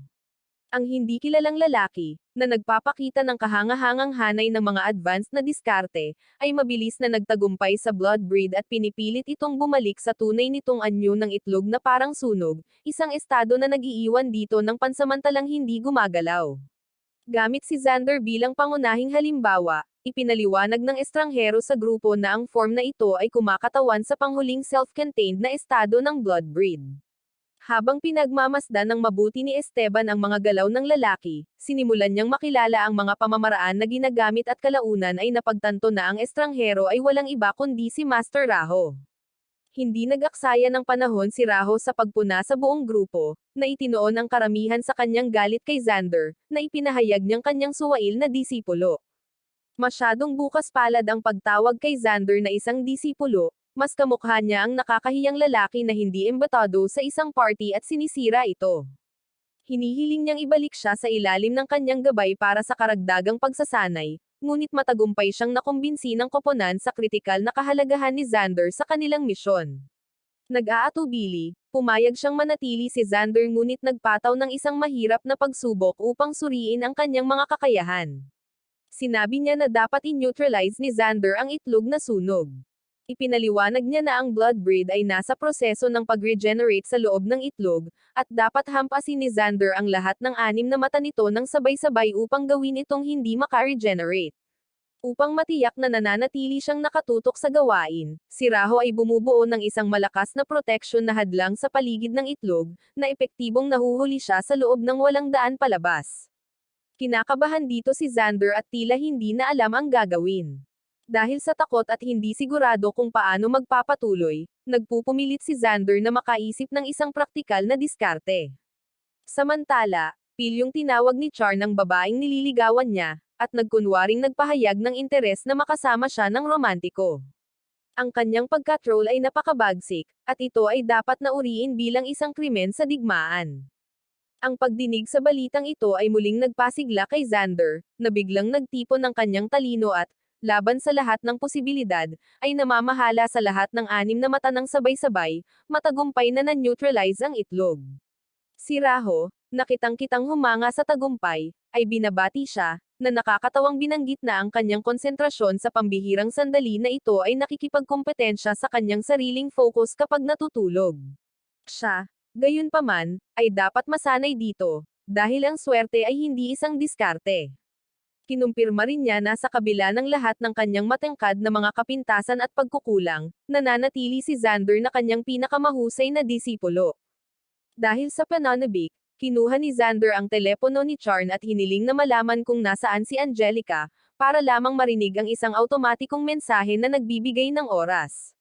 Ang hindi kilalang lalaki, na nagpapakita ng kahangahangang hanay ng mga advanced na diskarte, ay mabilis na nagtagumpay sa Bloodbreed at pinipilit itong bumalik sa tunay nitong anyo ng itlog na parang sunog, isang estado na nag-iiwan dito ng pansamantalang hindi gumagalaw. Gamit si Xander bilang pangunahing halimbawa, ipinaliwanag ng estranghero sa grupo na ang form na ito ay kumakatawan sa panghuling self-contained na estado ng Bloodbreed. Habang pinagmamasdan ng mabuti ni Esteban ang mga galaw ng lalaki, sinimulan niyang makilala ang mga pamamaraan na ginagamit at kalaunan ay napagtanto na ang estranghero ay walang iba kundi si Master Raho. Hindi nag-aksaya ng panahon si Raho sa pagpuna sa buong grupo, na itinoon ang karamihan sa kanyang galit kay Xander, na ipinahayag niyang kanyang suwail na disipulo. Masyadong bukas palad ang pagtawag kay Xander na isang disipulo, mas kamukha niya ang nakakahiyang lalaki na hindi embotado sa isang party at sinisira ito. Hinihiling niyang ibalik siya sa ilalim ng kanyang gabay para sa karagdagang pagsasanay, ngunit matagumpay siyang nakumbinsi ng koponan sa kritikal na kahalagahan ni Xander sa kanilang misyon. Nag-aatubili, pumayag siyang manatili si Xander ngunit nagpataw ng isang mahirap na pagsubok upang suriin ang kanyang mga kakayahan. Sinabi niya na dapat i-neutralize ni Xander ang itlog na sunog. Ipinaliwanag niya na ang Bloodbreed ay nasa proseso ng pag-regenerate sa loob ng itlog, at dapat hampasin ni Xander ang lahat ng 6 na mata nito ng sabay-sabay upang gawin itong hindi maka-regenerate. Upang matiyak na nananatili siyang nakatutok sa gawain, si Raho ay bumubuo ng isang malakas na proteksyon na hadlang sa paligid ng itlog, na epektibong nahuhuli siya sa loob ng walang daan palabas. Kinakabahan dito si Xander at tila hindi na alam ang gagawin. Dahil sa takot at hindi sigurado kung paano magpapatuloy, nagpupumilit si Xander na makaisip ng isang praktikal na diskarte. Samantala, pilyong tinawag ni Char ng babaeng nililigawan niya, at nagkunwaring nagpahayag ng interes na makasama siya ng romantiko. Ang kanyang pagka-troll ay napakabagsik, at ito ay dapat na uriin bilang isang krimen sa digmaan. Ang pagdinig sa balitang ito ay muling nagpasigla kay Xander, na biglang nagtipon ng kanyang talino at, laban sa lahat ng posibilidad, ay namamahala sa lahat ng 6 na mata ng sabay-sabay, matagumpay na na-neutralize ang itlog. Si Raho, nakitang-kitang humanga sa tagumpay, ay binabati siya, na nakakatawang binanggit na ang kanyang konsentrasyon sa pambihirang sandali na ito ay nakikipagkompetensya sa kanyang sariling focus kapag natutulog. Siya, gayunpaman, ay dapat masanay dito, dahil ang swerte ay hindi isang diskarte. Kinumpirma rin niya na sa kabila ng lahat ng kanyang matangkad na mga kapintasan at pagkukulang, nananatili si Xander na kanyang pinakamahusay na disipulo. Dahil sa pananabik, kinuha ni Xander ang telepono ni Charn at hiniling na malaman kung nasaan si Angelica, para lamang marinig ang isang automatikong mensahe na nagbibigay ng oras.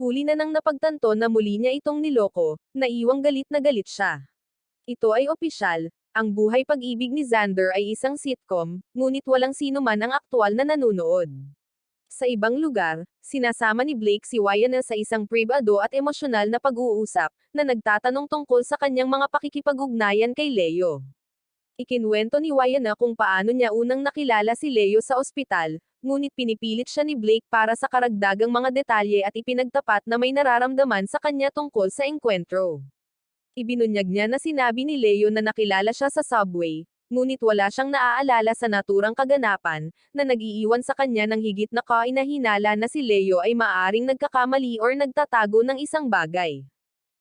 Huli na nang napagtanto na muli niya itong niloko, naiwang galit na galit siya. Ito ay opisyal. Ang buhay pag-ibig ni Xander ay isang sitcom, ngunit walang sino man ang aktwal na nanunood. Sa ibang lugar, sinasama ni Blake si Wayana sa isang pribado at emosyonal na pag-uusap, na nagtatanong tungkol sa kanyang mga pakikipag-ugnayan kay Leo. Ikinuwento ni Wayana kung paano niya unang nakilala si Leo sa ospital, ngunit pinipilit siya ni Blake para sa karagdagang mga detalye at ipinagtapat na may nararamdaman sa kanya tungkol sa engkwentro. Ibinunyag niya na sinabi ni Leo na nakilala siya sa subway, ngunit wala siyang naaalala sa naturang kaganapan, na nag-iiwan sa kanya ng higit na kainahinala na si Leo ay maaaring nagkakamali or nagtatago ng isang bagay.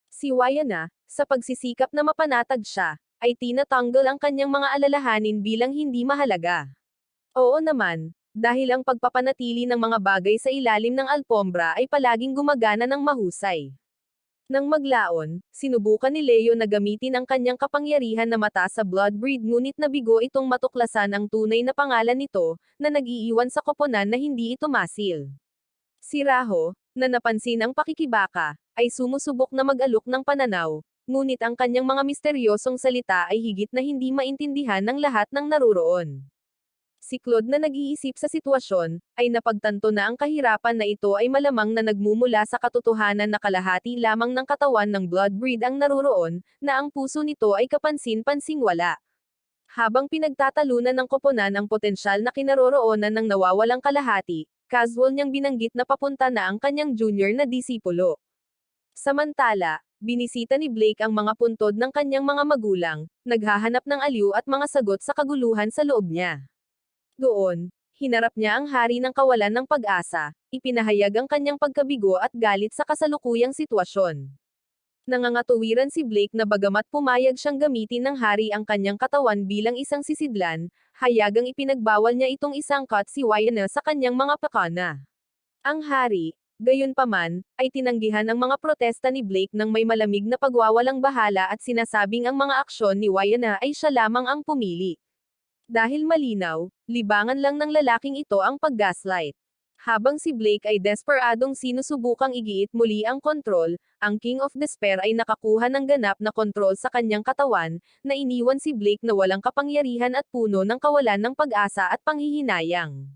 Si Wayana, sa pagsisikap na mapanatag siya, ay tinatanggal ang kanyang mga alalahanin bilang hindi mahalaga. Oo naman, dahil ang pagpapanatili ng mga bagay sa ilalim ng alpombra ay palaging gumagana ng mahusay. Nang maglaon, sinubukan ni Leo na gamitin ang kanyang kapangyarihan na mata sa Bloodbreed ngunit nabigo itong matuklasan ang tunay na pangalan nito, na nag-iiwan sa koponan na hindi ito masil. Si Raho, na napansin ang pakikibaka, ay sumusubok na mag-alok ng pananaw, ngunit ang kanyang mga misteryosong salita ay higit na hindi maintindihan ng lahat ng naruroon. Si Claude na nag-iisip sa sitwasyon, ay napagtanto na ang kahirapan na ito ay malamang na nagmumula sa katotohanan na kalahati lamang ng katawan ng Bloodbreed ang naruroon, na ang puso nito ay kapansin-pansing wala. Habang pinagtatalunan ng koponan ang potensyal na kinaroroonan ng nawawalang kalahati, casual niyang binanggit na papunta na ang kanyang junior na disipulo. Samantala, binisita ni Blake ang mga puntod ng kanyang mga magulang, naghahanap ng aliw at mga sagot sa kaguluhan sa loob niya. Doon, hinarap niya ang hari ng kawalan ng pag-asa, ipinahayag ang kanyang pagkabigo at galit sa kasalukuyang sitwasyon. Nangangatuwiran si Blake na bagamat pumayag siyang gamitin ng hari ang kanyang katawan bilang isang sisidlan, hayagang ipinagbawal niya itong isangkat si Wayne sa kanyang mga pakana. Ang hari, gayunpaman, ay tinanggihan ang mga protesta ni Blake nang may malamig na pagwawalang bahala at sinasabing ang mga aksyon ni Wayne ay siya lamang ang pumili. Dahil malinaw, libangan lang ng lalaking ito ang pag-gaslight. Habang si Blake ay desperadong sinusubukang igiit muli ang kontrol, ang King of Despair ay nakakuha ng ganap na kontrol sa kanyang katawan, na iniwan si Blake na walang kapangyarihan at puno ng kawalan ng pag-asa at panghihinayang.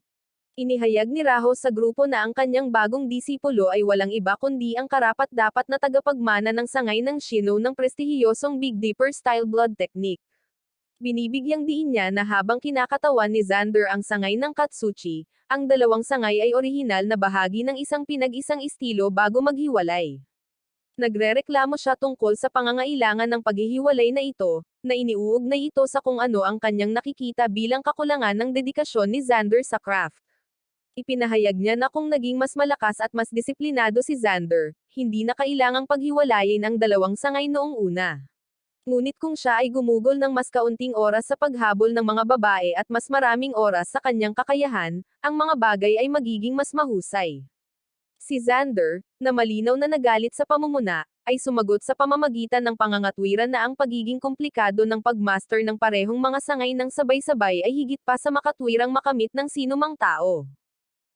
Inihayag ni Raho sa grupo na ang kanyang bagong disipulo ay walang iba kundi ang karapat-dapat na tagapagmana ng sangay ng Shino ng prestihiyosong Big Dipper-style blood technique. Binibigyang diin niya na habang kinakatawan ni Xander ang sangay ng Katsuchi, ang dalawang sangay ay orihinal na bahagi ng isang pinag-isang estilo bago maghiwalay. Nagrereklamo siya tungkol sa pangangailangan ng paghihiwalay na ito, na iniuugnay ito sa kung ano ang kanyang nakikita bilang kakulangan ng dedikasyon ni Xander sa craft. Ipinahayag niya na kung naging mas malakas at mas disiplinado si Xander, hindi na kailangang paghiwalayin ang dalawang sangay noong una. Ngunit kung siya ay gumugol ng mas kaunting oras sa paghabol ng mga babae at mas maraming oras sa kanyang kakayahan, ang mga bagay ay magiging mas mahusay. Si Xander, na malinaw na nagalit sa pamumuna, ay sumagot sa pamamagitan ng pangangatwiran na ang pagiging komplikado ng pagmaster ng parehong mga sangay ng sabay-sabay ay higit pa sa makatwirang makamit ng sinumang tao.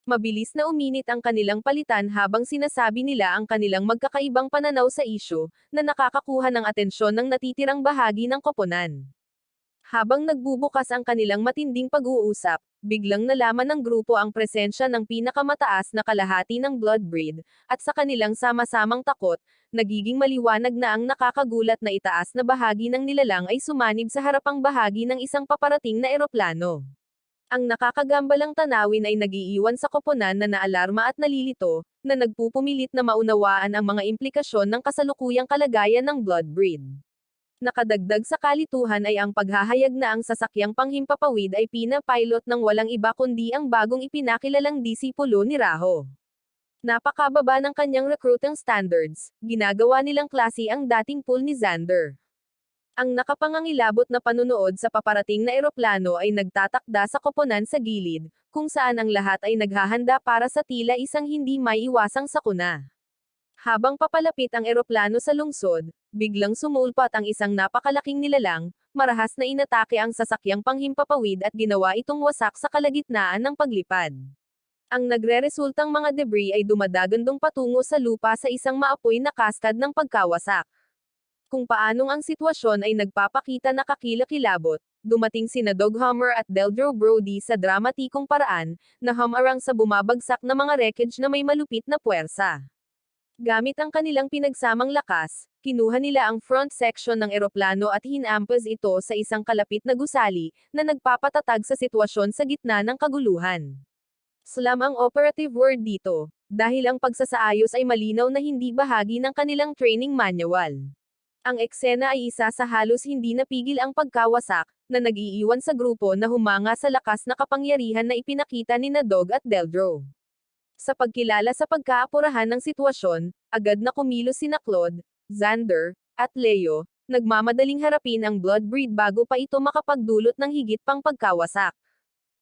Mabilis na uminit ang kanilang palitan habang sinasabi nila ang kanilang magkakaibang pananaw sa isyu, na nakakakuha ng atensyon ng natitirang bahagi ng koponan. Habang nagbubukas ang kanilang matinding pag-uusap, biglang nalaman ng grupo ang presensya ng pinakamataas na kalahati ng Bloodbreed, at sa kanilang sama-samang takot, nagiging maliwanag na ang nakakagulat na itaas na bahagi ng nilalang ay sumanib sa harapang bahagi ng isang paparating na eroplano. Ang nakakagambalang tanawin ay nagiiwan sa koponan na naalarma at nalilito, na nagpupumilit na maunawaan ang mga implikasyon ng kasalukuyang kalagayan ng Bloodbreed. Nakadagdag sa kalituhan ay ang paghahayag na ang sasakyang panghimpapawid ay pinapilot ng walang iba kundi ang bagong ipinakilalang disipulo ni Raho. Napakababa ng kanyang recruiting standards, ginagawa nilang klase ang dating pool ni Xander. Ang nakapangangilabot na panunood sa paparating na eroplano ay nagtatakda sa koponan sa gilid, kung saan ang lahat ay naghahanda para sa tila isang hindi maiiwasang sakuna. Habang papalapit ang eroplano sa lungsod, biglang sumulpat ang isang napakalaking nilalang, marahas na inatake ang sasakyang panghimpapawid at ginawa itong wasak sa kalagitnaan ng paglipad. Ang nagreresultang mga debris ay dumadagandong patungo sa lupa sa isang maapoy na kaskad ng pagkawasak. Kung paanong ang sitwasyon ay nagpapakita na kakilakilabot, dumating sina Dog Hummer at Deldrew Brody sa dramatikong paraan, na humarang sa bumabagsak na mga wreckage na may malupit na puwersa. Gamit ang kanilang pinagsamang lakas, kinuha nila ang front section ng eroplano at hinampas ito sa isang kalapit na gusali, na nagpapatatag sa sitwasyon sa gitna ng kaguluhan. Slam ang operative word dito, dahil ang pagsasaayos ay malinaw na hindi bahagi ng kanilang training manual. Ang eksena ay isa sa halos hindi napigil ang pagkawasak, na nag-iiwan sa grupo na humanga sa lakas na kapangyarihan na ipinakita ni Dog at Deldrew. Sa pagkilala sa pagkaapurahan ng sitwasyon, agad na kumilos sina Claude, Xander, at Leo, nagmamadaling harapin ang Bloodbreed bago pa ito makapagdulot ng higit pang pagkawasak.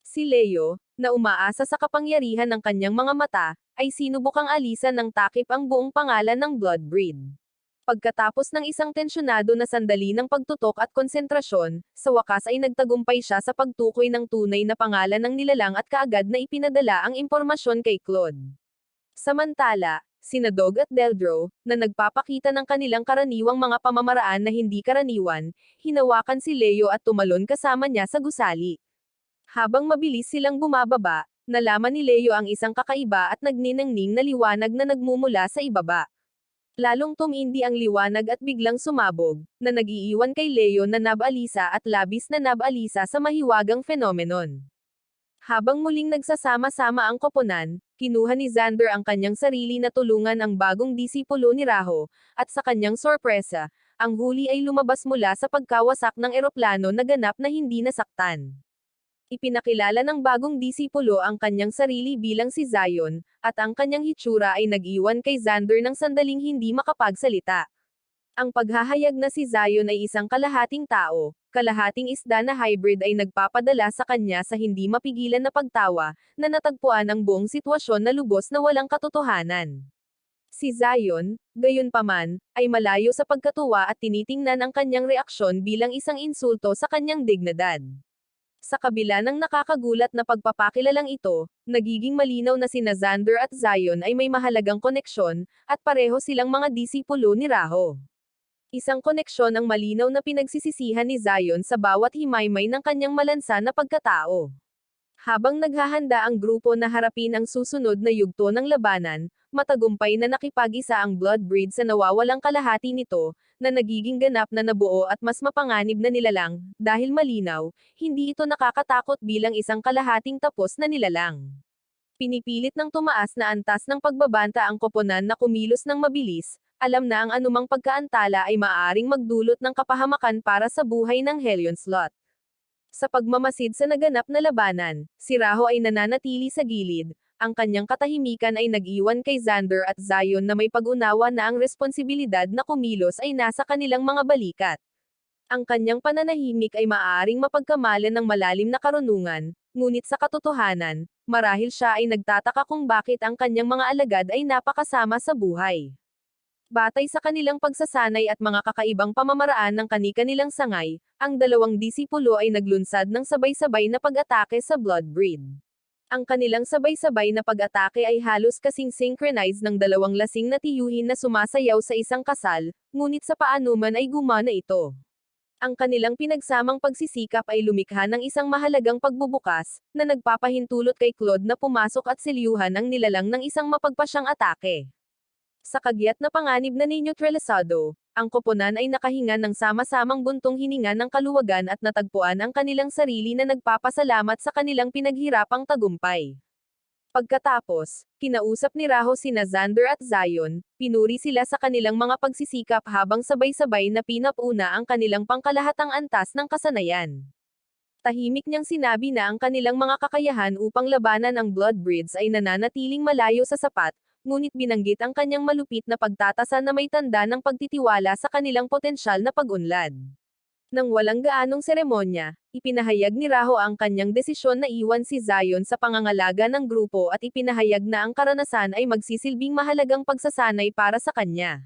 Si Leo, na umaasa sa kapangyarihan ng kanyang mga mata, ay sinubukang alisan ng takip ang buong pangalan ng Bloodbreed. Pagkatapos ng isang tensyonado na sandali ng pagtutok at konsentrasyon, sa wakas ay nagtagumpay siya sa pagtukoy ng tunay na pangalan ng nilalang at kaagad na ipinadala ang impormasyon kay Claude. Samantala, sina Dog at Deldro, na nagpapakita ng kanilang karaniwang mga pamamaraan na hindi karaniwan, hinawakan si Leo at tumalon kasama niya sa gusali. Habang mabilis silang bumababa, nalaman ni Leo ang isang kakaiba at nagniningning na liwanag na nagmumula sa ibaba. Lalong tumindi ang liwanag at biglang sumabog, na nag-iiwan kay Leo na nabalisa at labis na nabalisa sa mahiwagang fenomenon. Habang muling nagsasama-sama ang koponan, kinuha ni Xander ang kanyang sarili na tulungan ang bagong disipulo ni Raho, at sa kanyang sorpresa, ang huli ay lumabas mula sa pagkawasak ng eroplano na ganap na hindi nasaktan. Ipinakilala ng bagong disipulo ang kanyang sarili bilang si Zion, at ang kanyang hitsura ay nag-iwan kay Xander ng sandaling hindi makapagsalita. Ang paghahayag na si Zion ay isang kalahating tao, kalahating isda na hybrid ay nagpapadala sa kanya sa hindi mapigilan na pagtawa, na natagpuan ang buong sitwasyon na lubos na walang katotohanan. Si Zion, gayunpaman, ay malayo sa pagkatuwa at tinitingnan ang kanyang reaksyon bilang isang insulto sa kanyang dignidad. Sa kabila ng nakakagulat na pagpapakilalang ito, nagiging malinaw na sina Xander at Zion ay may mahalagang koneksyon, at pareho silang mga disipulo ni Raho. Isang koneksyon ang malinaw na pinagsisisihan ni Zion sa bawat himaymay ng kanyang malansa na pagkatao. Habang naghahanda ang grupo na harapin ang susunod na yugto ng labanan, matagumpay na nakipag-isa ang Bloodbreed sa nawawalang kalahati nito, na nagiging ganap na nabuo at mas mapanganib na nilalang, dahil malinaw, hindi ito nakakatakot bilang isang kalahating tapos na nilalang. Pinipilit ng tumaas na antas ng pagbabanta ang koponan na kumilos ng mabilis, alam na ang anumang pagkaantala ay maaaring magdulot ng kapahamakan para sa buhay ng Hellion Slot. Sa pagmamasid sa naganap na labanan, si Raho ay nananatili sa gilid, ang kanyang katahimikan ay nag-iwan kay Xander at Zion na may pag-unawa na ang responsibilidad na kumilos ay nasa kanilang mga balikat. Ang kanyang pananahimik ay maaaring mapagkamalan ng malalim na karunungan, ngunit sa katotohanan, marahil siya ay nagtataka kung bakit ang kanyang mga alagad ay napakasama sa buhay. Batay sa kanilang pagsasanay at mga kakaibang pamamaraan ng kani-kanilang sangay, ang dalawang disipulo ay naglunsad ng sabay-sabay na pag-atake sa Bloodbreed. Ang kanilang sabay-sabay na pag-atake ay halos kasing synchronized ng dalawang lasing na tiyuhin na sumasayaw sa isang kasal, ngunit sa paanuman ay gumana ito. Ang kanilang pinagsamang pagsisikap ay lumikha ng isang mahalagang pagbubukas, na nagpapahintulot kay Claude na pumasok at silyuhan ang nilalang ng isang mapagpasyang atake. Sa kagyat na panganib na neutralisado, ang koponan ay nakahinga ng sama-samang buntong hininga ng kaluwagan at natagpuan ang kanilang sarili na nagpapasalamat sa kanilang pinaghirapang tagumpay. Pagkatapos, kinausap ni Raho sina Xander at Zion, pinuri sila sa kanilang mga pagsisikap habang sabay-sabay na pinapuna ang kanilang pangkalahatang antas ng kasanayan. Tahimik niyang sinabi na ang kanilang mga kakayahan upang labanan ang Bloodbreeds ay nananatiling malayo sa sapat, ngunit binanggit ang kanyang malupit na pagtatasa na may tanda ng pagtitiwala sa kanilang potensyal na pag-unlad. Nang walang gaanong seremonya, ipinahayag ni Raho ang kanyang desisyon na iwan si Zion sa pangangalaga ng grupo at ipinahayag na ang karanasan ay magsisilbing mahalagang pagsasanay para sa kanya.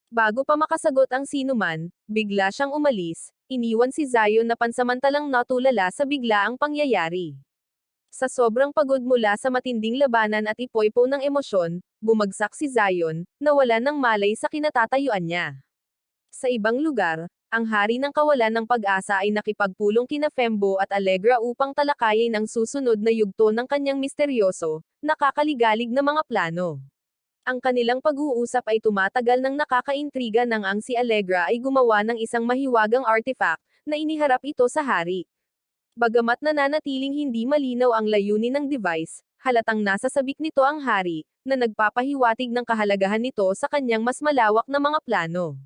Bago pa makasagot ang sinuman, bigla siyang umalis, iniwan si Zion na pansamantalang natulala sa biglaang pangyayari. Sa sobrang pagod mula sa matinding labanan at ipoypo ng emosyon, bumagsak si Zion, nawala ng malay sa kinatatayuan niya. Sa ibang lugar, ang hari ng kawalan ng pag-asa ay nakipagpulong kina Fembo at Allegra upang talakayin ang susunod na yugto ng kanyang misteryoso, nakakaligalig na mga plano. Ang kanilang pag-uusap ay tumatagal ng nakakaintriga nang ang si Allegra ay gumawa ng isang mahiwagang artifact, na iniharap ito sa hari. Bagamat nananatiling hindi malinaw ang layunin ng device, halatang nasa sabik nito ang hari, na nagpapahiwatig ng kahalagahan nito sa kanyang mas malawak na mga plano.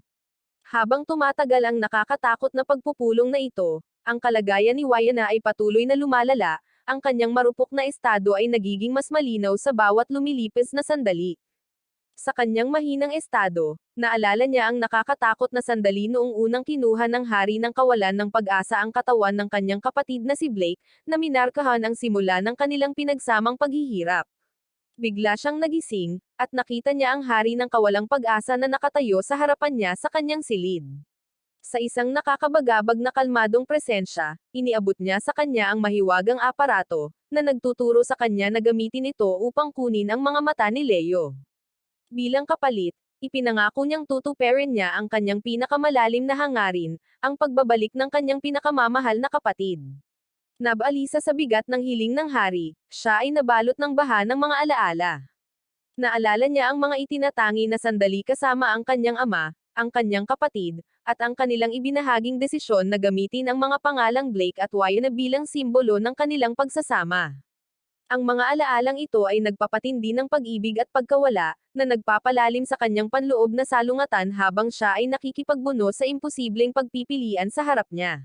Habang tumatagal ang nakakatakot na pagpupulong na ito, ang kalagayan ni Wayana ay patuloy na lumalala, ang kanyang marupok na estado ay nagiging mas malinaw sa bawat lumilipis na sandali. Sa kanyang mahinang estado, naalala niya ang nakakatakot na sandali noong unang kinuha ng hari ng kawalan ng pag-asa ang katawan ng kanyang kapatid na si Blake, na minarkahan ang simula ng kanilang pinagsamang paghihirap. Bigla siyang nagising, at nakita niya ang hari ng kawalang pag-asa na nakatayo sa harapan niya sa kanyang silid. Sa isang nakakabagabag na kalmadong presensya, iniabot niya sa kanya ang mahiwagang aparato, na nagtuturo sa kanya na gamitin ito upang kunin ang mga mata ni Leo. Bilang kapalit, ipinangako niyang tutuparin niya ang kanyang pinakamalalim na hangarin, ang pagbabalik ng kanyang pinakamamahal na kapatid. Nabalisa sa bigat ng hiling ng hari, siya ay nabalot ng baha ng mga alaala. Naalala niya ang mga itinatangi na sandali kasama ang kanyang ama, ang kanyang kapatid, at ang kanilang ibinahaging desisyon na gamitin ang mga pangalang Blake at Wyatt na bilang simbolo ng kanilang pagsasama. Ang mga alaalang ito ay nagpapatindi ng pag-ibig at pagkawala, na nagpapalalim sa kanyang panloob na salungatan habang siya ay nakikipagbuno sa imposibleng pagpipilian sa harap niya.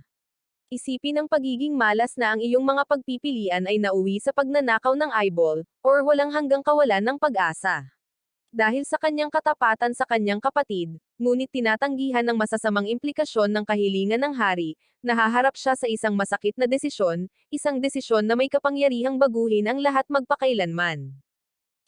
Isipin ang pagiging malas na ang iyong mga pagpipilian ay nauwi sa pagnanakaw ng eyeball, or walang hanggang kawalan ng pag-asa. Dahil sa kanyang katapatan sa kanyang kapatid, ngunit tinatanggihan ng masasamang implikasyon ng kahilingan ng hari, nahaharap siya sa isang masakit na isang desisyon na may kapangyarihang baguhin ang lahat magpakailanman.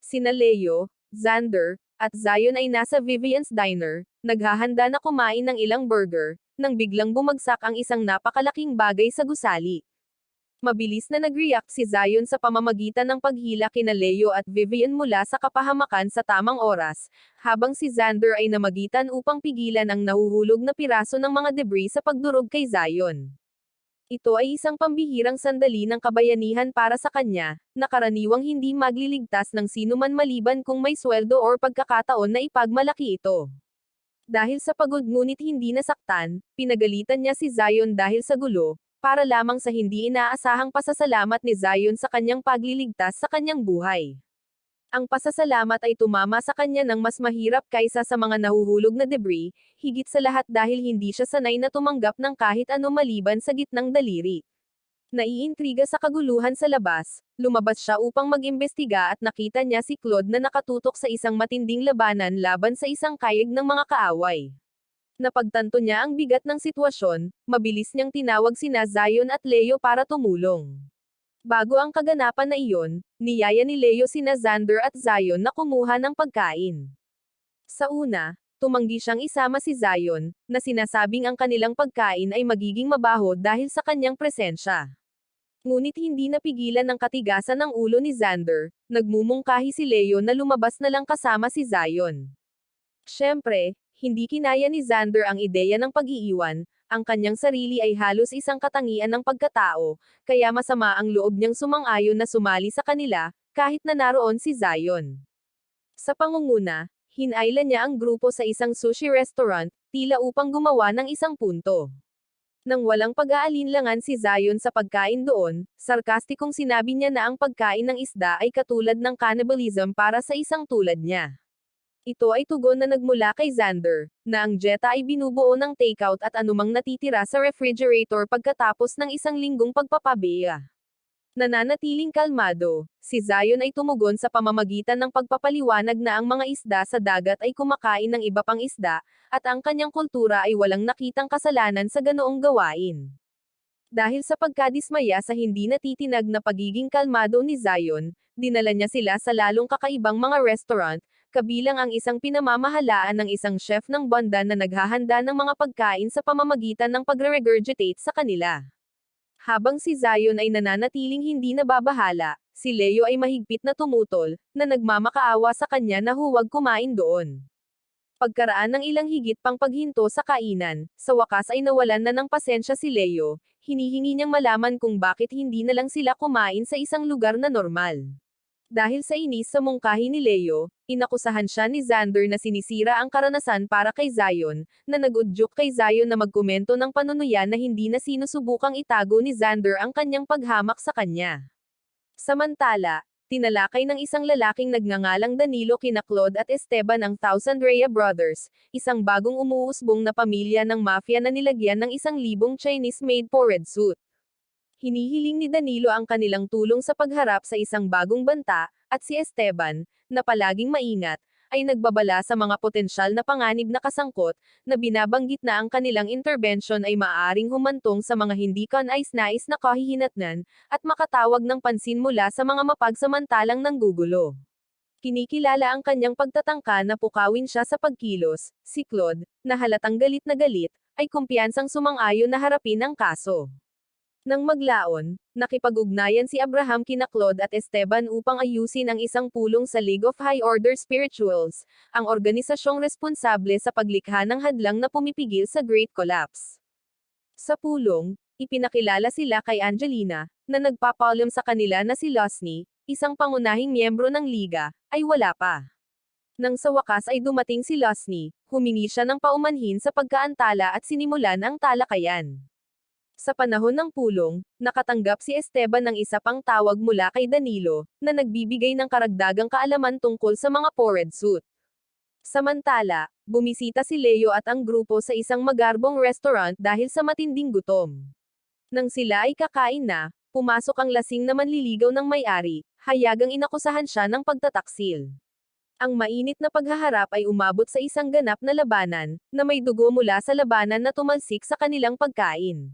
Sina Leo, Xander, at Zion ay nasa Vivian's Diner, naghahanda na kumain ng ilang burger, nang biglang bumagsak ang isang napakalaking bagay sa gusali. Mabilis na nag-react si Zion sa pamamagitan ng paghila kina Leo at Vivian mula sa kapahamakan sa tamang oras, habang si Xander ay namagitan upang pigilan ang nahuhulog na piraso ng mga debris sa pagdurog kay Zion. Ito ay isang pambihirang sandali ng kabayanihan para sa kanya, na karaniwang hindi magliligtas ng sinuman maliban kung may sweldo or pagkakataon na ipagmalaki ito. Dahil sa pagod ngunit hindi nasaktan, pinagalitan niya si Zion dahil sa gulo, para lamang sa hindi inaasahang pasasalamat ni Zion sa kanyang pagliligtas sa kanyang buhay. Ang pasasalamat ay tumama sa kanya ng mas mahirap kaysa sa mga nahuhulog na debris, higit sa lahat dahil hindi siya sanay na tumanggap ng kahit ano maliban sa gitnang daliri. Naiintriga sa kaguluhan sa labas, lumabas siya upang mag-imbestiga at nakita niya si Claude na nakatutok sa isang matinding labanan laban sa isang kayig ng mga kaaway. Napagtanto niya ang bigat ng sitwasyon, mabilis niyang tinawag sina Zion at Leo para tumulong. Bago ang kaganapan na iyon, niyaya ni Leo sina Xander at Zion na kumuha ng pagkain. Sa una, tumanggi siyang isama si Zion, na sinasabing ang kanilang pagkain ay magiging mabaho dahil sa kanyang presensya. Ngunit hindi napigilan ng katigasan ng ulo ni Xander, nagmumungkahi si Leo na lumabas na lang kasama si Zion. Siyempre, hindi kinaya ni Xander ang ideya ng pag-iiwan, ang kanyang sarili ay halos isang katangian ng pagkatao, kaya masama ang loob niyang sumang-ayon na sumali sa kanila, kahit na naroon si Zion. Sa pangunguna, hinailan niya ang grupo sa isang sushi restaurant, tila upang gumawa ng isang punto. Nang walang pag-aalinlangan si Zion sa pagkain doon, sarkastikong sinabi niya na ang pagkain ng isda ay katulad ng cannibalism para sa isang tulad niya. Ito ay tugon na nagmula kay Xander, na ang Jetta ay binubuo ng takeout at anumang natitira sa refrigerator pagkatapos ng isang linggong pagpapabeya. Nananatiling kalmado, si Zion ay tumugon sa pamamagitan ng pagpapaliwanag na ang mga isda sa dagat ay kumakain ng iba pang isda, at ang kanyang kultura ay walang nakitang kasalanan sa ganoong gawain. Dahil sa pagkadismaya sa hindi natitinag na pagiging kalmado ni Zion, dinala niya sila sa lalong kakaibang mga restaurant, kabilang ang isang pinamamahalaan ng isang chef ng Bondan na naghahanda ng mga pagkain sa pamamagitan ng pagre-regurgitate sa kanila. Habang si Zion ay nananatiling hindi nababahala, si Leo ay mahigpit na tumutol, na nagmamakaawa sa kanya na huwag kumain doon. Pagkaraan ng ilang higit pang paghinto sa kainan, sa wakas ay nawalan na ng pasensya si Leo, hinihingi niyang malaman kung bakit hindi na lang sila kumain sa isang lugar na normal. Dahil sa inis sa mungkahi ni Leo, inakusahan siya ni Xander na sinisira ang karanasan para kay Zion, na nag-udyok kay Zion na magkomento ng panunuyan na hindi na sinusubukang itago ni Xander ang kanyang paghamak sa kanya. Samantala, tinalakay ng isang lalaking nagngangalang Danilo kina Claude at Esteban ang Thousand Rhea Brothers, isang bagong umuusbong na pamilya ng mafia na nilagyan ng 1,000 Chinese-made porridge suit. Hinihiling ni Danilo ang kanilang tulong sa pagharap sa isang bagong banta, at si Esteban, na palaging maingat, ay nagbabala sa mga potensyal na panganib na kasangkot, na binabanggit na ang kanilang intervention ay maaaring humantong sa mga hindi kanais-nais na kahihinatnan, at makatawag ng pansin mula sa mga mapagsamantalang nanggugulo. Kinikilala ang kanyang pagtatangka na pukawin siya sa pagkilos. Si Claude, na halatang galit na galit, ay kumpiyansang sumang-ayon na harapin ang kaso. Nang maglaon, nakipag-ugnayan si Abraham kina Claude at Esteban upang ayusin ang isang pulong sa League of High Order Spirituals, ang organisasyong responsable sa paglikha ng hadlang na pumipigil sa Great Collapse. Sa pulong, ipinakilala sila kay Angelina, na nagpapaalam sa kanila na si Losny, isang pangunahing miyembro ng Liga, ay wala pa. Nang sa wakas ay dumating si Losny, humingi siya ng paumanhin sa pagkaantala at sinimulan ang talakayan. Sa panahon ng pulong, nakatanggap si Esteban ng isa pang tawag mula kay Danilo, na nagbibigay ng karagdagang kaalaman tungkol sa mga Pored Suit. Samantala, bumisita si Leo at ang grupo sa isang magarbong restaurant dahil sa matinding gutom. Nang sila ay kakain na, pumasok ang lasing na manliligaw ng may-ari, hayagang inakusahan siya ng pagtataksil. Ang mainit na paghaharap ay umabot sa isang ganap na labanan, na may dugo mula sa labanan na tumalsik sa kanilang pagkain.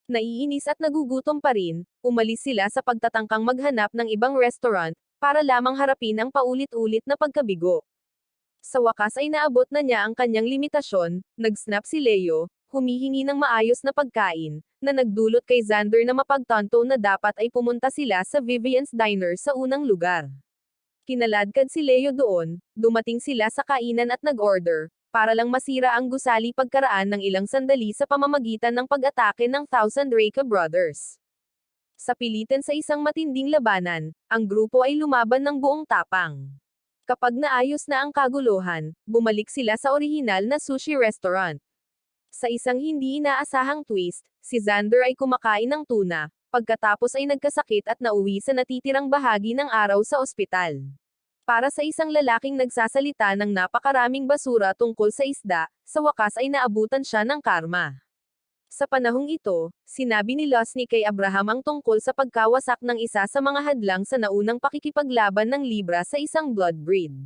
Naiinis at nagugutom pa rin, umalis sila sa pagtatangkang maghanap ng ibang restaurant, para lamang harapin ang paulit-ulit na pagkabigo. Sa wakas ay naabot na niya ang kanyang limitasyon, nag-snap si Leo, humihingi ng maayos na pagkain, na nagdulot kay Xander na mapagtanto na dapat ay pumunta sila sa Vivian's Diner sa unang lugar. Kinaladkad si Leo doon, dumating sila sa kainan at nag-order, para lang masira ang gusali pagkaraan ng ilang sandali sa pamamagitan ng pag-atake ng Thousand Reka Brothers. Sa pilitan sa isang matinding labanan, ang grupo ay lumaban ng buong tapang. Kapag naayos na ang kaguluhan, bumalik sila sa orihinal na sushi restaurant. Sa isang hindi inaasahang twist, si Xander ay kumakain ng tuna, pagkatapos ay nagkasakit at nauwi sa natitirang bahagi ng araw sa ospital. Para sa isang lalaking nagsasalita ng napakaraming basura tungkol sa isda, sa wakas ay naabutan siya ng karma. Sa panahong ito, sinabi ni Losny kay Abraham ang tungkol sa pagkawasak ng isa sa mga hadlang sa naunang pakikipaglaban ng Libra sa isang blood breed.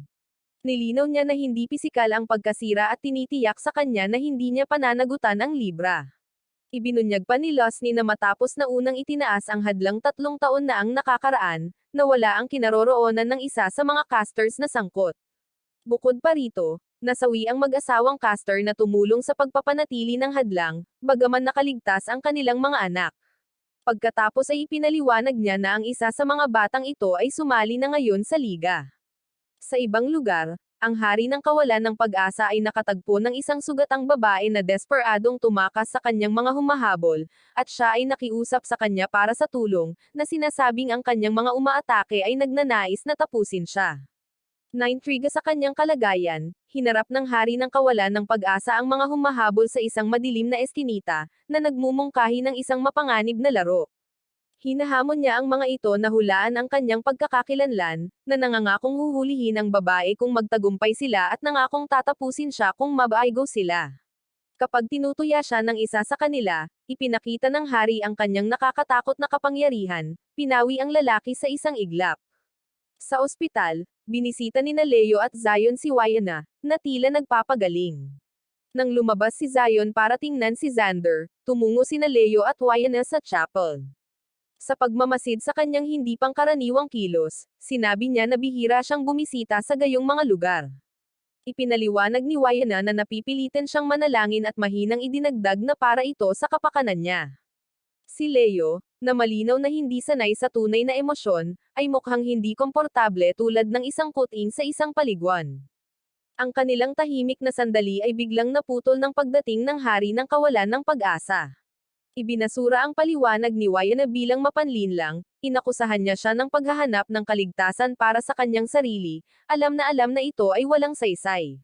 Nilinaw niya na hindi pisikal ang pagkasira at tinitiyak sa kanya na hindi niya pananagutan ang Libra. Ibinunyag pa ni Losny na matapos na unang itinaas ang hadlang 3 taon na ang nakakaraan, nawala ang kinaroroonan ng isa sa mga casters na sangkot. Bukod pa rito, nasawi ang mag-asawang caster na tumulong sa pagpapanatili ng hadlang, bagaman nakaligtas ang kanilang mga anak. Pagkatapos ay ipinaliwanag niya na ang isa sa mga batang ito ay sumali na ngayon sa liga. Sa ibang lugar, ang hari ng kawalan ng pag-asa ay nakatagpo ng isang sugatang babae na desperadong tumakas sa kanyang mga humahabol, at siya ay nakiusap sa kanya para sa tulong, na sinasabing ang kanyang mga umaatake ay nagnanais na tapusin siya. Naintriga sa kanyang kalagayan, hinarap ng hari ng kawalan ng pag-asa ang mga humahabol sa isang madilim na eskinita, na nagmumungkahi ng isang mapanganib na laro. Hinahamon niya ang mga ito na hulaan ang kanyang pagkakakilanlan, na nangangakong huhulihin ang babae kung magtagumpay sila at nangakong tatapusin siya kung mabaigo sila. Kapag tinutuya siya ng isa sa kanila, ipinakita ng hari ang kanyang nakakatakot na kapangyarihan, pinawi ang lalaki sa isang iglap. Sa ospital, binisita ni Leo at Zion si Wayana, na tila nagpapagaling. Nang lumabas si Zion para tingnan si Xander, tumungo sina Leo at Wayana sa chapel. Sa pagmamasid sa kanyang hindi pangkaraniwang kilos, sinabi niya na bihira siyang bumisita sa gayong mga lugar. Ipinaliwanag ni Wayana na napipilitan siyang manalangin at mahinang idinagdag na para ito sa kapakanan niya. Si Leo, na malinaw na hindi sanay sa tunay na emosyon, ay mukhang hindi komportable tulad ng isang kuting sa isang paliguan. Ang kanilang tahimik na sandali ay biglang naputol ng pagdating ng hari ng kawalan ng pag-asa. Ibinasura ang paliwanag ni Wayana bilang mapanlinlang, inakusahan niya siya ng paghahanap ng kaligtasan para sa kanyang sarili, alam na ito ay walang saysay.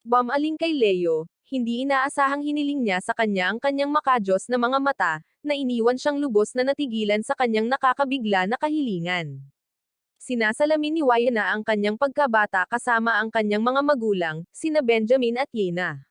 Bumaling kay Leo, hindi inaasahang hiniling niya sa kanya ang kanyang makajos na mga mata, na iniwan siyang lubos na natigilan sa kanyang nakakabigla na kahilingan. Sinasalamin ni Wayana ang kanyang pagkabata kasama ang kanyang mga magulang, sina Benjamin at Yena.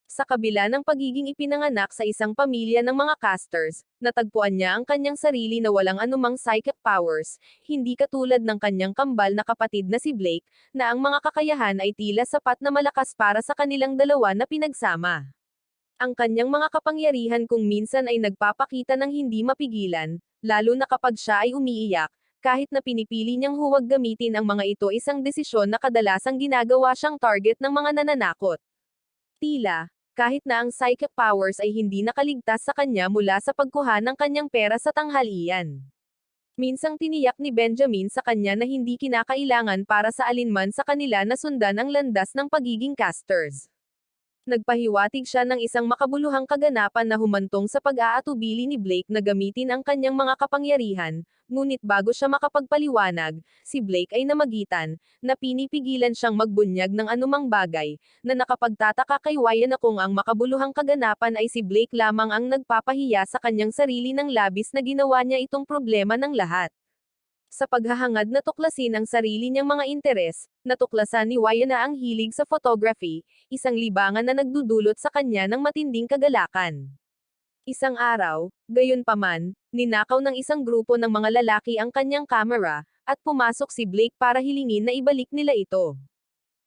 Sa kabila ng pagiging ipinanganak sa isang pamilya ng mga casters, natagpuan niya ang kanyang sarili na walang anumang psychic powers, hindi katulad ng kanyang kambal na kapatid na si Blake, na ang mga kakayahan ay tila sapat na malakas para sa kanilang dalawa na pinagsama. Ang kanyang mga kapangyarihan kung minsan ay nagpapakita ng hindi mapigilan, lalo na kapag siya ay umiiyak, kahit na pinipili niyang huwag gamitin ang mga ito, isang desisyon na kadalasang ginagawa siyang target ng mga nananakot. Tila, kahit na ang psychic powers ay hindi nakaligtas sa kanya mula sa pagkuha ng kanyang pera sa tanghalian. Minsang tiniyak ni Benjamin sa kanya na hindi kinakailangan para sa alinman sa kanila na sundan ang landas ng pagiging casters. Nagpahiwatig siya ng isang makabuluhang kaganapan na humantong sa pag-aatubili ni Blake na gamitin ang kanyang mga kapangyarihan, ngunit bago siya makapagpaliwanag, si Blake ay namagitan, na pinipigilan siyang magbunyag ng anumang bagay, na nakapagtataka kay Wyan na kung ang makabuluhang kaganapan ay si Blake lamang ang nagpapahiya sa kanyang sarili ng labis na ginawa niya itong problema ng lahat. Sa paghahangad na tuklasin ang sarili niyang mga interes, natuklasan ni Wyan na ang hilig sa photography, isang libangan na nagdudulot sa kanya ng matinding kagalakan. Isang araw, gayunpaman, ninakaw ng isang grupo ng mga lalaki ang kanyang kamera, at pumasok si Blake para hilingin na ibalik nila ito.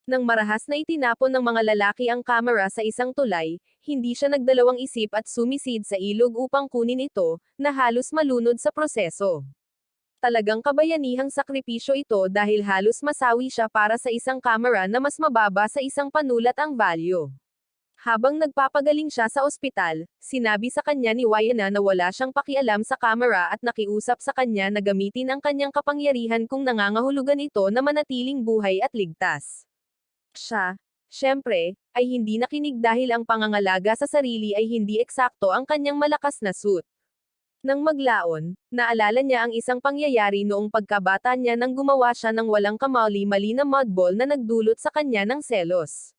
Nang marahas na itinapon ng mga lalaki ang kamera sa isang tulay, hindi siya nagdalawang isip at sumisid sa ilog upang kunin ito, na halos malunod sa proseso. Talagang kabayanihang sakripisyo ito dahil halos masawi siya para sa isang kamera na mas mababa sa isang panulat ang value. Habang nagpapagaling siya sa ospital, sinabi sa kanya ni Wyan na wala siyang pakialam sa kamera at nakiusap sa kanya na gamitin ang kanyang kapangyarihan kung nangangahulugan ito na manatiling buhay at ligtas. Siya, syempre, ay hindi nakinig dahil ang pangangalaga sa sarili ay hindi eksakto ang kanyang malakas na suit. Nang maglaon, naalala niya ang isang pangyayari noong pagkabata niya nang gumawa siya ng walang kamali-mali na mudball na nagdulot sa kanya ng selos.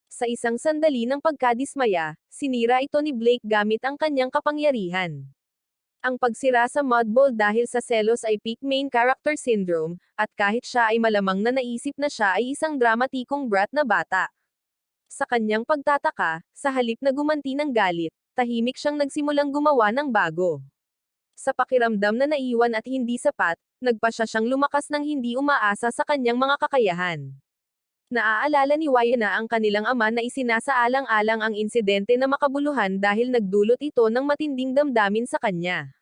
Sa isang sandali ng pagkadismaya, sinira ito ni Blake gamit ang kanyang kapangyarihan. Ang pagsira sa mudball dahil sa selos ay peak main character syndrome, at kahit siya ay malamang na naisip na siya ay isang dramatikong brat na bata. Sa kanyang pagtataka, sa halip na gumanti ng galit, tahimik siyang nagsimulang gumawa ng bago. Sa pakiramdam na naiwan at hindi sapat, nagpa siya siyang lumakas ng hindi umaasa sa kanyang mga kakayahan. Naaalala ni Wyan na ang kanilang ama na isinasaalang-alang ang insidente na makabuluhan dahil nagdulot ito ng matinding damdamin sa kanya.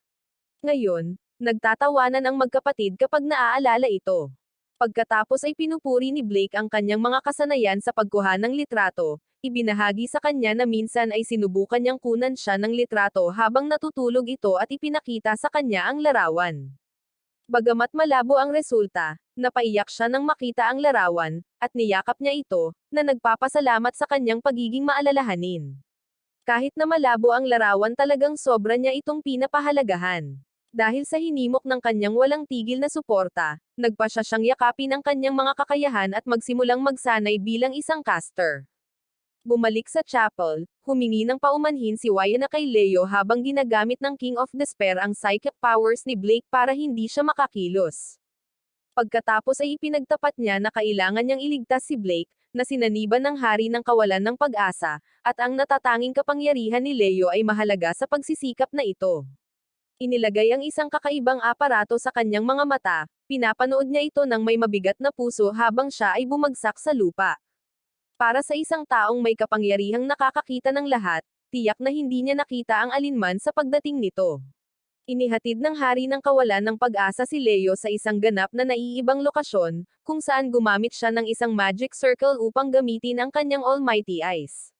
Ngayon, nagtatawanan ang magkapatid kapag naaalala ito. Pagkatapos ay pinupuri ni Blake ang kanyang mga kasanayan sa pagkuha ng litrato, ibinahagi sa kanya na minsan ay sinubukan niyang kunan siya ng litrato habang natutulog ito at ipinakita sa kanya ang larawan. Bagamat malabo ang resulta, napaiyak siya nang makita ang larawan, at niyakap niya ito, na nagpapasalamat sa kanyang pagiging maalalahanin. Kahit na malabo ang larawan, talagang sobra niya itong pinapahalagahan. Dahil sa hinimok ng kanyang walang tigil na suporta, nagpa siya siyang yakapin ang kanyang mga kakayahan at magsimulang magsanay bilang isang caster. Bumalik sa chapel, humingi ng paumanhin si Wyan na kay Leo habang ginagamit ng King of Despair ang psychic powers ni Blake para hindi siya makakilos. Pagkatapos ay ipinagtapat niya na kailangan niyang iligtas si Blake, na sinaniban ng hari ng kawalan ng pag-asa, at ang natatanging kapangyarihan ni Leo ay mahalaga sa pagsisikap na ito. Inilagay ang isang kakaibang aparato sa kanyang mga mata, pinapanood niya ito ng may mabigat na puso habang siya ay bumagsak sa lupa. Para sa isang taong may kapangyarihang nakakakita ng lahat, tiyak na hindi niya nakita ang alinman sa pagdating nito. Inihatid ng hari ng kawalan ng pag-asa si Leo sa isang ganap na naiibang lokasyon, kung saan gumamit siya ng isang magic circle upang gamitin ang kanyang almighty eyes.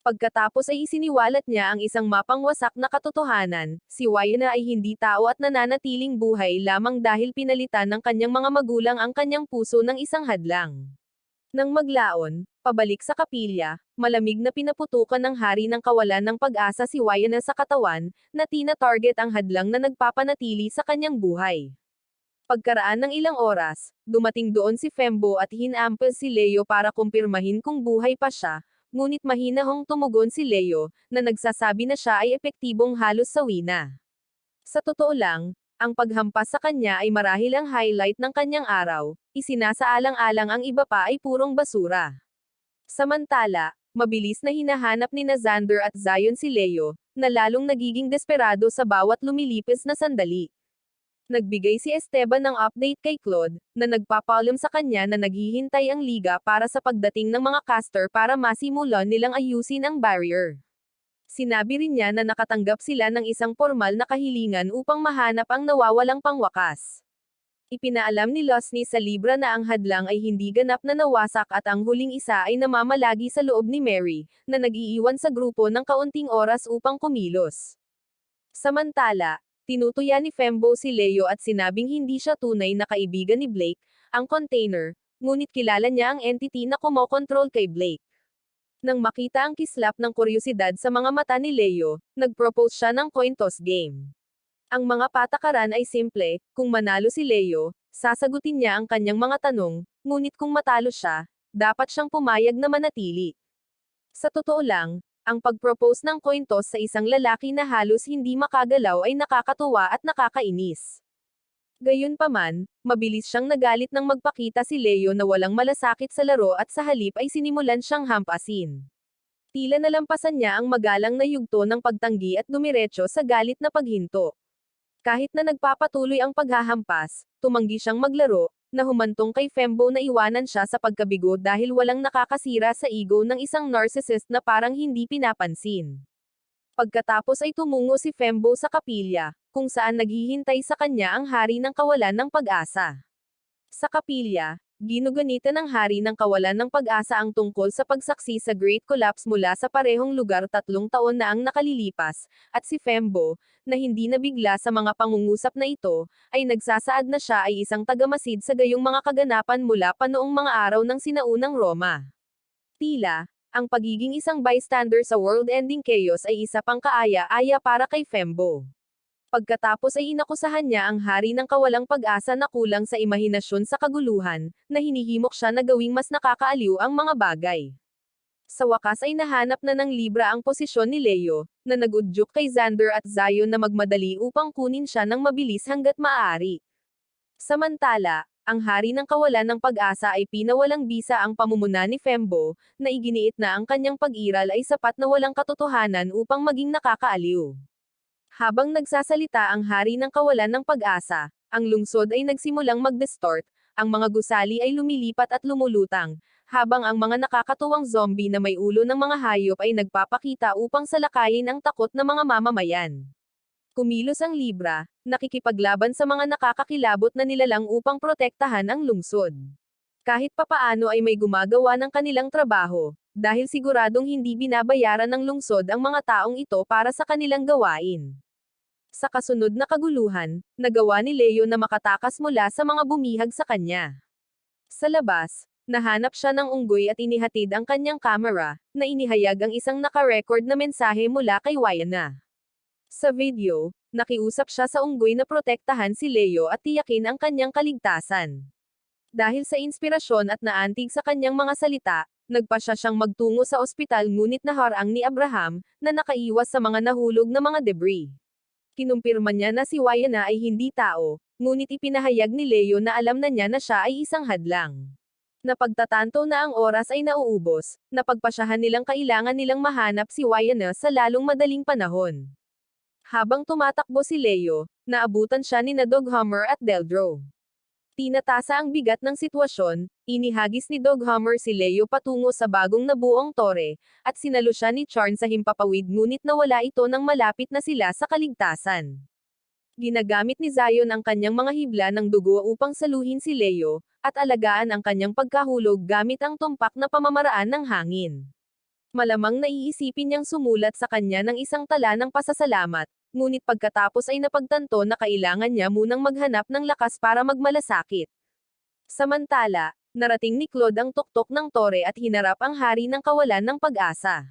Pagkatapos ay isiniwalat niya ang isang mapang wasak na katotohanan, si Wyan ay hindi tao at nananatiling buhay lamang dahil pinalitan ng kanyang mga magulang ang kanyang puso ng isang hadlang. Nang maglaon, pabalik sa kapilya, malamig na pinaputukan ng hari ng kawalan ng pag-asa si Wyan sa katawan, na tina-target ang hadlang na nagpapanatili sa kanyang buhay. Pagkaraan ng ilang oras, dumating doon si Fembo at hinampas si Leo para kumpirmahin kung buhay pa siya, ngunit mahinahong tumugon si Leo, na nagsasabi na siya ay epektibong halos sawi na. Sa totoo lang, ang paghampas sa kanya ay marahil ang highlight ng kanyang araw, isinasaalang-alang ang iba pa ay purong basura. Samantala, mabilis na hinahanap ni Xander at Zion si Leo, na lalong nagiging desperado sa bawat lumilipis na sandali. Nagbigay si Esteban ng update kay Claude, na nagpapaalam sa kanya na naghihintay ang liga para sa pagdating ng mga caster para masimulan nilang ayusin ang barrier. Sinabi rin niya na nakatanggap sila ng isang formal na kahilingan upang mahanap ang nawawalang pangwakas. Ipinaalam ni Losny sa Libra na ang hadlang ay hindi ganap na nawasak at ang huling isa ay namamalagi sa loob ni Mary, na nag-iiwan sa grupo ng kaunting oras upang kumilos. Samantala, tinutuya ni Fembo si Leo at sinabing hindi siya tunay na kaibigan ni Blake, ang container, ngunit kilala niya ang entity na kumokontrol kay Blake. Nang makita ang kislap ng kuryosidad sa mga mata ni Leo, nag-propose siya ng coin toss game. Ang mga patakaran ay simple, kung manalo si Leo, sasagutin niya ang kanyang mga tanong, ngunit kung matalo siya, dapat siyang pumayag na manatili. Sa totoo lang, ang pag-propose ng coin toss sa isang lalaki na halos hindi makagalaw ay nakakatuwa at nakakainis. Gayunpaman, mabilis siyang nagalit nang magpakita si Leo na walang malasakit sa laro at sa halip ay sinimulan siyang hampasin. Tila nalampasan niya ang magalang na yugto ng pagtanggi at dumiretso sa galit na paghinto. Kahit na nagpapatuloy ang paghahampas, tumanggi siyang maglaro, na humantong kay Fembo na iwanan siya sa pagkabigo dahil walang nakakasira sa ego ng isang narcissist na parang hindi pinapansin. Pagkatapos ay tumungo si Fembo sa kapilya, kung saan naghihintay sa kanya ang hari ng kawalan ng pag-asa. Sa kapilya, ginugunita ng hari ng kawalan ng pag-asa ang tungkol sa pagsaksi sa Great Collapse mula sa parehong lugar 3 taon na ang nakalilipas, at si Fembo, na hindi nabigla sa mga pangungusap na ito, ay nagsasaad na siya ay isang tagamasid sa gayong mga kaganapan mula pa noong mga araw ng sinaunang Roma. Tila, ang pagiging isang bystander sa world-ending chaos ay isa pang kaaya-aya para kay Fembo. Pagkatapos ay inakusahan niya ang hari ng kawalang pag-asa na kulang sa imahinasyon sa kaguluhan, na hinihimok siya na gawing mas nakakaaliw ang mga bagay. Sa wakas ay nahanap na ng Libra ang posisyon ni Leo, na nag-udyok kay Xander at Zion na magmadali upang kunin siya ng mabilis hanggat maaari. Samantala, ang hari ng kawalan ng pag-asa ay pinawalang bisa ang pamumuna ni Fembo, na iginiit na ang kanyang pag-iral ay sapat na walang katotohanan upang maging nakakaaliw. Habang nagsasalita ang hari ng kawalan ng pag-asa, ang lungsod ay nagsimulang mag-distort, ang mga gusali ay lumilipat at lumulutang, habang ang mga nakakatuwang zombie na may ulo ng mga hayop ay nagpapakita upang salakayin ang takot ng mga mamamayan. Kumilos ang Libra, nakikipaglaban sa mga nakakakilabot na nilalang upang protektahan ang lungsod. Kahit papaano ay may gumagawa ng kanilang trabaho, dahil siguradong hindi binabayaran ng lungsod ang mga taong ito para sa kanilang gawain. Sa kasunod na kaguluhan, nagawa ni Leo na makatakas mula sa mga bumihag sa kanya. Sa labas, nahanap siya ng unggoy at inihatid ang kanyang kamera, na inihayag ang isang naka-record na mensahe mula kay Wayana. Sa video, nakiusap siya sa unggoy na protektahan si Leo at tiyakin ang kanyang kaligtasan. Dahil sa inspirasyon at naantig sa kanyang mga salita, nagpasya siyang magtungo sa ospital ngunit naharang ni Abraham, na nakaiwas sa mga nahulog na mga debris. Kinumpirma niya na si Wayana ay hindi tao, ngunit ipinahayag ni Leo na alam na niya na siya ay isang hadlang. Napagtatanto na ang oras ay nauubos, napagpasyahan nilang kailangan nilang mahanap si Wayana sa lalong madaling panahon. Habang tumatakbo si Leo, naabutan siya ni Doghammer at Deldro. Tinatasa ang bigat ng sitwasyon, inihagis ni Doghammer si Leo patungo sa bagong nabuong tore, at sinalo siya ni Charn sa himpapawid ngunit nawala ito nang malapit na sila sa kaligtasan. Ginagamit ni Zion ang kanyang mga hibla ng dugo upang saluhin si Leo, at alagaan ang kanyang pagkahulog gamit ang tumpak na pamamaraan ng hangin. Malamang naiisipin niyang sumulat sa kanya ng isang tala ng pasasalamat, ngunit pagkatapos ay napagtanto na kailangan niya munang maghanap ng lakas para magmalasakit. Samantala, narating ni Claude ang tuktok ng tore at hinarap ang hari ng kawalan ng pag-asa.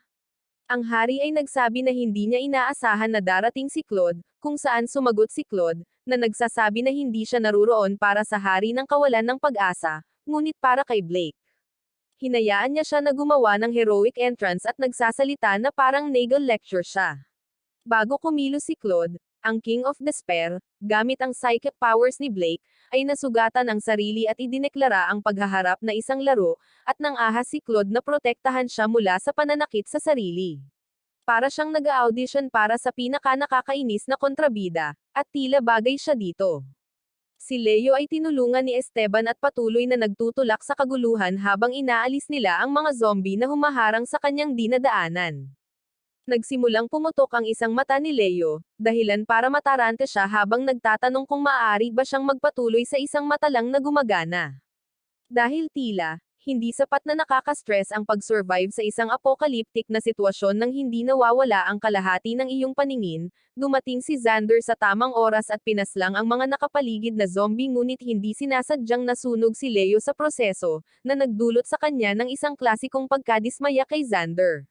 Ang hari ay nagsabi na hindi niya inaasahan na darating si Claude, kung saan sumagot si Claude, na nagsasabi na hindi siya naruroon para sa hari ng kawalan ng pag-asa, ngunit para kay Blake. Hinayaan niya siya na gumawa ng heroic entrance at nagsasalita na parang nagal lecture siya. Bago kumilos si Claude, ang King of Despair, gamit ang psychic powers ni Blake, ay nasugatan ang sarili at idineklara ang paghaharap na isang laro, at nang ahas si Claude na protektahan siya mula sa pananakit sa sarili. Para siyang nag-audition para sa pinaka-nakakainis na kontrabida, at tila bagay siya dito. Si Leo ay tinulungan ni Esteban at patuloy na nagtutulak sa kaguluhan habang inaalis nila ang mga zombie na humaharang sa kanyang dinadaanan. Nagsimulang pumutok ang isang mata ni Leo, dahilan para matarante siya habang nagtatanong kung maaari ba siyang magpatuloy sa isang mata lang na gumagana. Dahil tila, hindi sapat na nakaka-stress ang pag-survive sa isang apocalyptic na sitwasyon nang hindi nawawala ang kalahati ng iyong paningin, dumating si Xander sa tamang oras at pinaslang ang mga nakapaligid na zombie ngunit hindi sinasadyang nasunog si Leo sa proseso, na nagdulot sa kanya ng isang klasikong pagkadismaya kay Xander.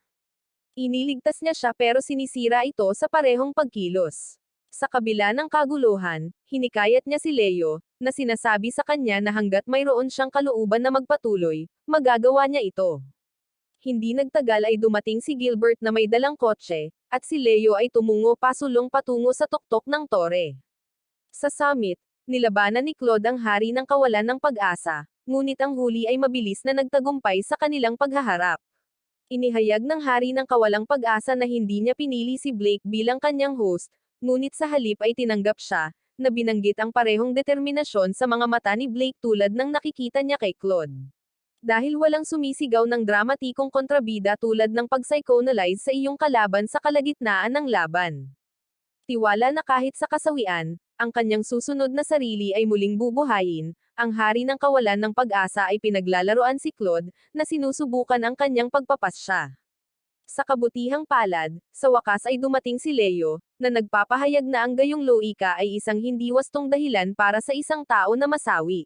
Iniligtas niya siya pero sinisira ito sa parehong pagkilos. Sa kabila ng kaguluhan, hinikayat niya si Leo, na sinasabi sa kanya na hanggat mayroon siyang kalooban na magpatuloy, magagawa niya ito. Hindi nagtagal ay dumating si Gilbert na may dalang kotse, at si Leo ay tumungo pasulong patungo sa tuktok ng tore. Sa summit, nilabanan ni Claude ang hari ng kawalan ng pag-asa, ngunit ang huli ay mabilis na nagtagumpay sa kanilang paghaharap. Inihayag ng hari ng kawalang pag-asa na hindi niya pinili si Blake bilang kanyang host, ngunit sa halip ay tinanggap siya, na binanggit ang parehong determinasyon sa mga mata ni Blake tulad ng nakikita niya kay Claude. Dahil walang sumisigaw ng dramatikong kontrabida tulad ng pag-psychoanalyze sa iyong kalaban sa kalagitnaan ng laban. Tiwala na kahit sa kasawian, ang kanyang susunod na sarili ay muling bubuhayin, ang hari ng kawalan ng pag-asa ay pinaglalaroan si Claude, na sinusubukan ang kanyang pagpapasya. Sa kabutihang palad, sa wakas ay dumating si Leo, na nagpapahayag na ang gayong loika ay isang hindi wastong dahilan para sa isang tao na masawi.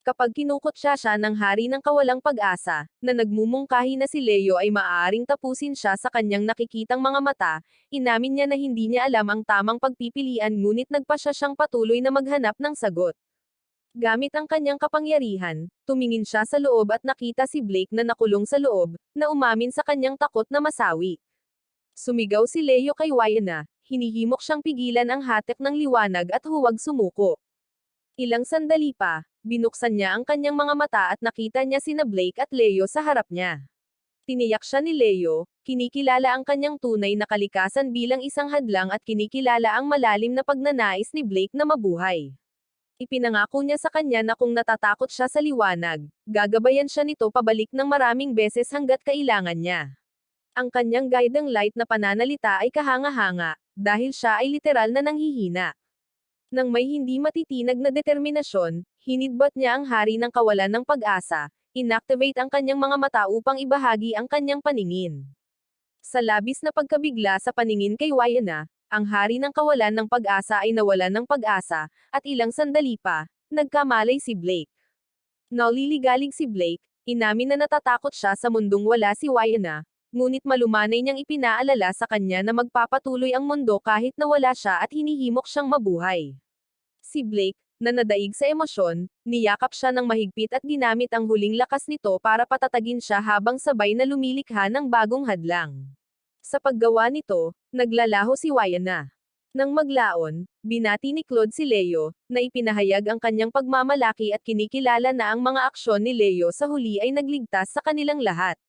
Kapag kinukutya siya ng hari ng kawalang pag-asa, na nagmumungkahi na si Leo ay maaaring tapusin siya sa kanyang nakikitang mga mata, inamin niya na hindi niya alam ang tamang pagpipilian ngunit nagpasya siyang patuloy na maghanap ng sagot. Gamit ang kanyang kapangyarihan, tumingin siya sa loob at nakita si Blake na nakulong sa loob, na umamin sa kanyang takot na masawi. Sumigaw si Leo kay Wayne, hinihimok siyang pigilan ang hatak ng liwanag at huwag sumuko. Ilang sandali pa, binuksan niya ang kanyang mga mata at nakita niya sina Blake at Leo sa harap niya. Tiniyak siya ni Leo, kinikilala ang kanyang tunay na kalikasan bilang isang hadlang at kinikilala ang malalim na pagnanais ni Blake na mabuhay. Ipinangako niya sa kanya na kung natatakot siya sa liwanag, gagabayan siya nito pabalik ng maraming beses hanggat kailangan niya. Ang kanyang guiding light na pananalita ay kahanga-hanga, dahil siya ay literal na nanghihina. Nang may hindi matitinag na determinasyon, hinidbat niya ang hari ng kawalan ng pag-asa, inactivate ang kanyang mga mata upang ibahagi ang kanyang paningin. Sa labis na pagkabigla sa paningin kay Wayne, ang hari ng kawalan ng pag-asa ay nawalan ng pag-asa, at ilang sandali pa, nagkamalay si Blake. Naliligalig si Blake, inamin na natatakot siya sa mundong wala si Wayne, ngunit malumanay niyang ipinaalala sa kanya na magpapatuloy ang mundo kahit nawala siya at hinihimok siyang mabuhay. Si Blake, na nadaig sa emosyon, niyakap siya ng mahigpit at ginamit ang huling lakas nito para patatagin siya habang sabay na lumilikha ng bagong hadlang. Sa paggawa nito, naglalaho si Wayne. Nang maglaon, binati ni Claude si Leo, na ipinahayag ang kanyang pagmamalaki at kinikilala na ang mga aksyon ni Leo sa huli ay nagligtas sa kanilang lahat.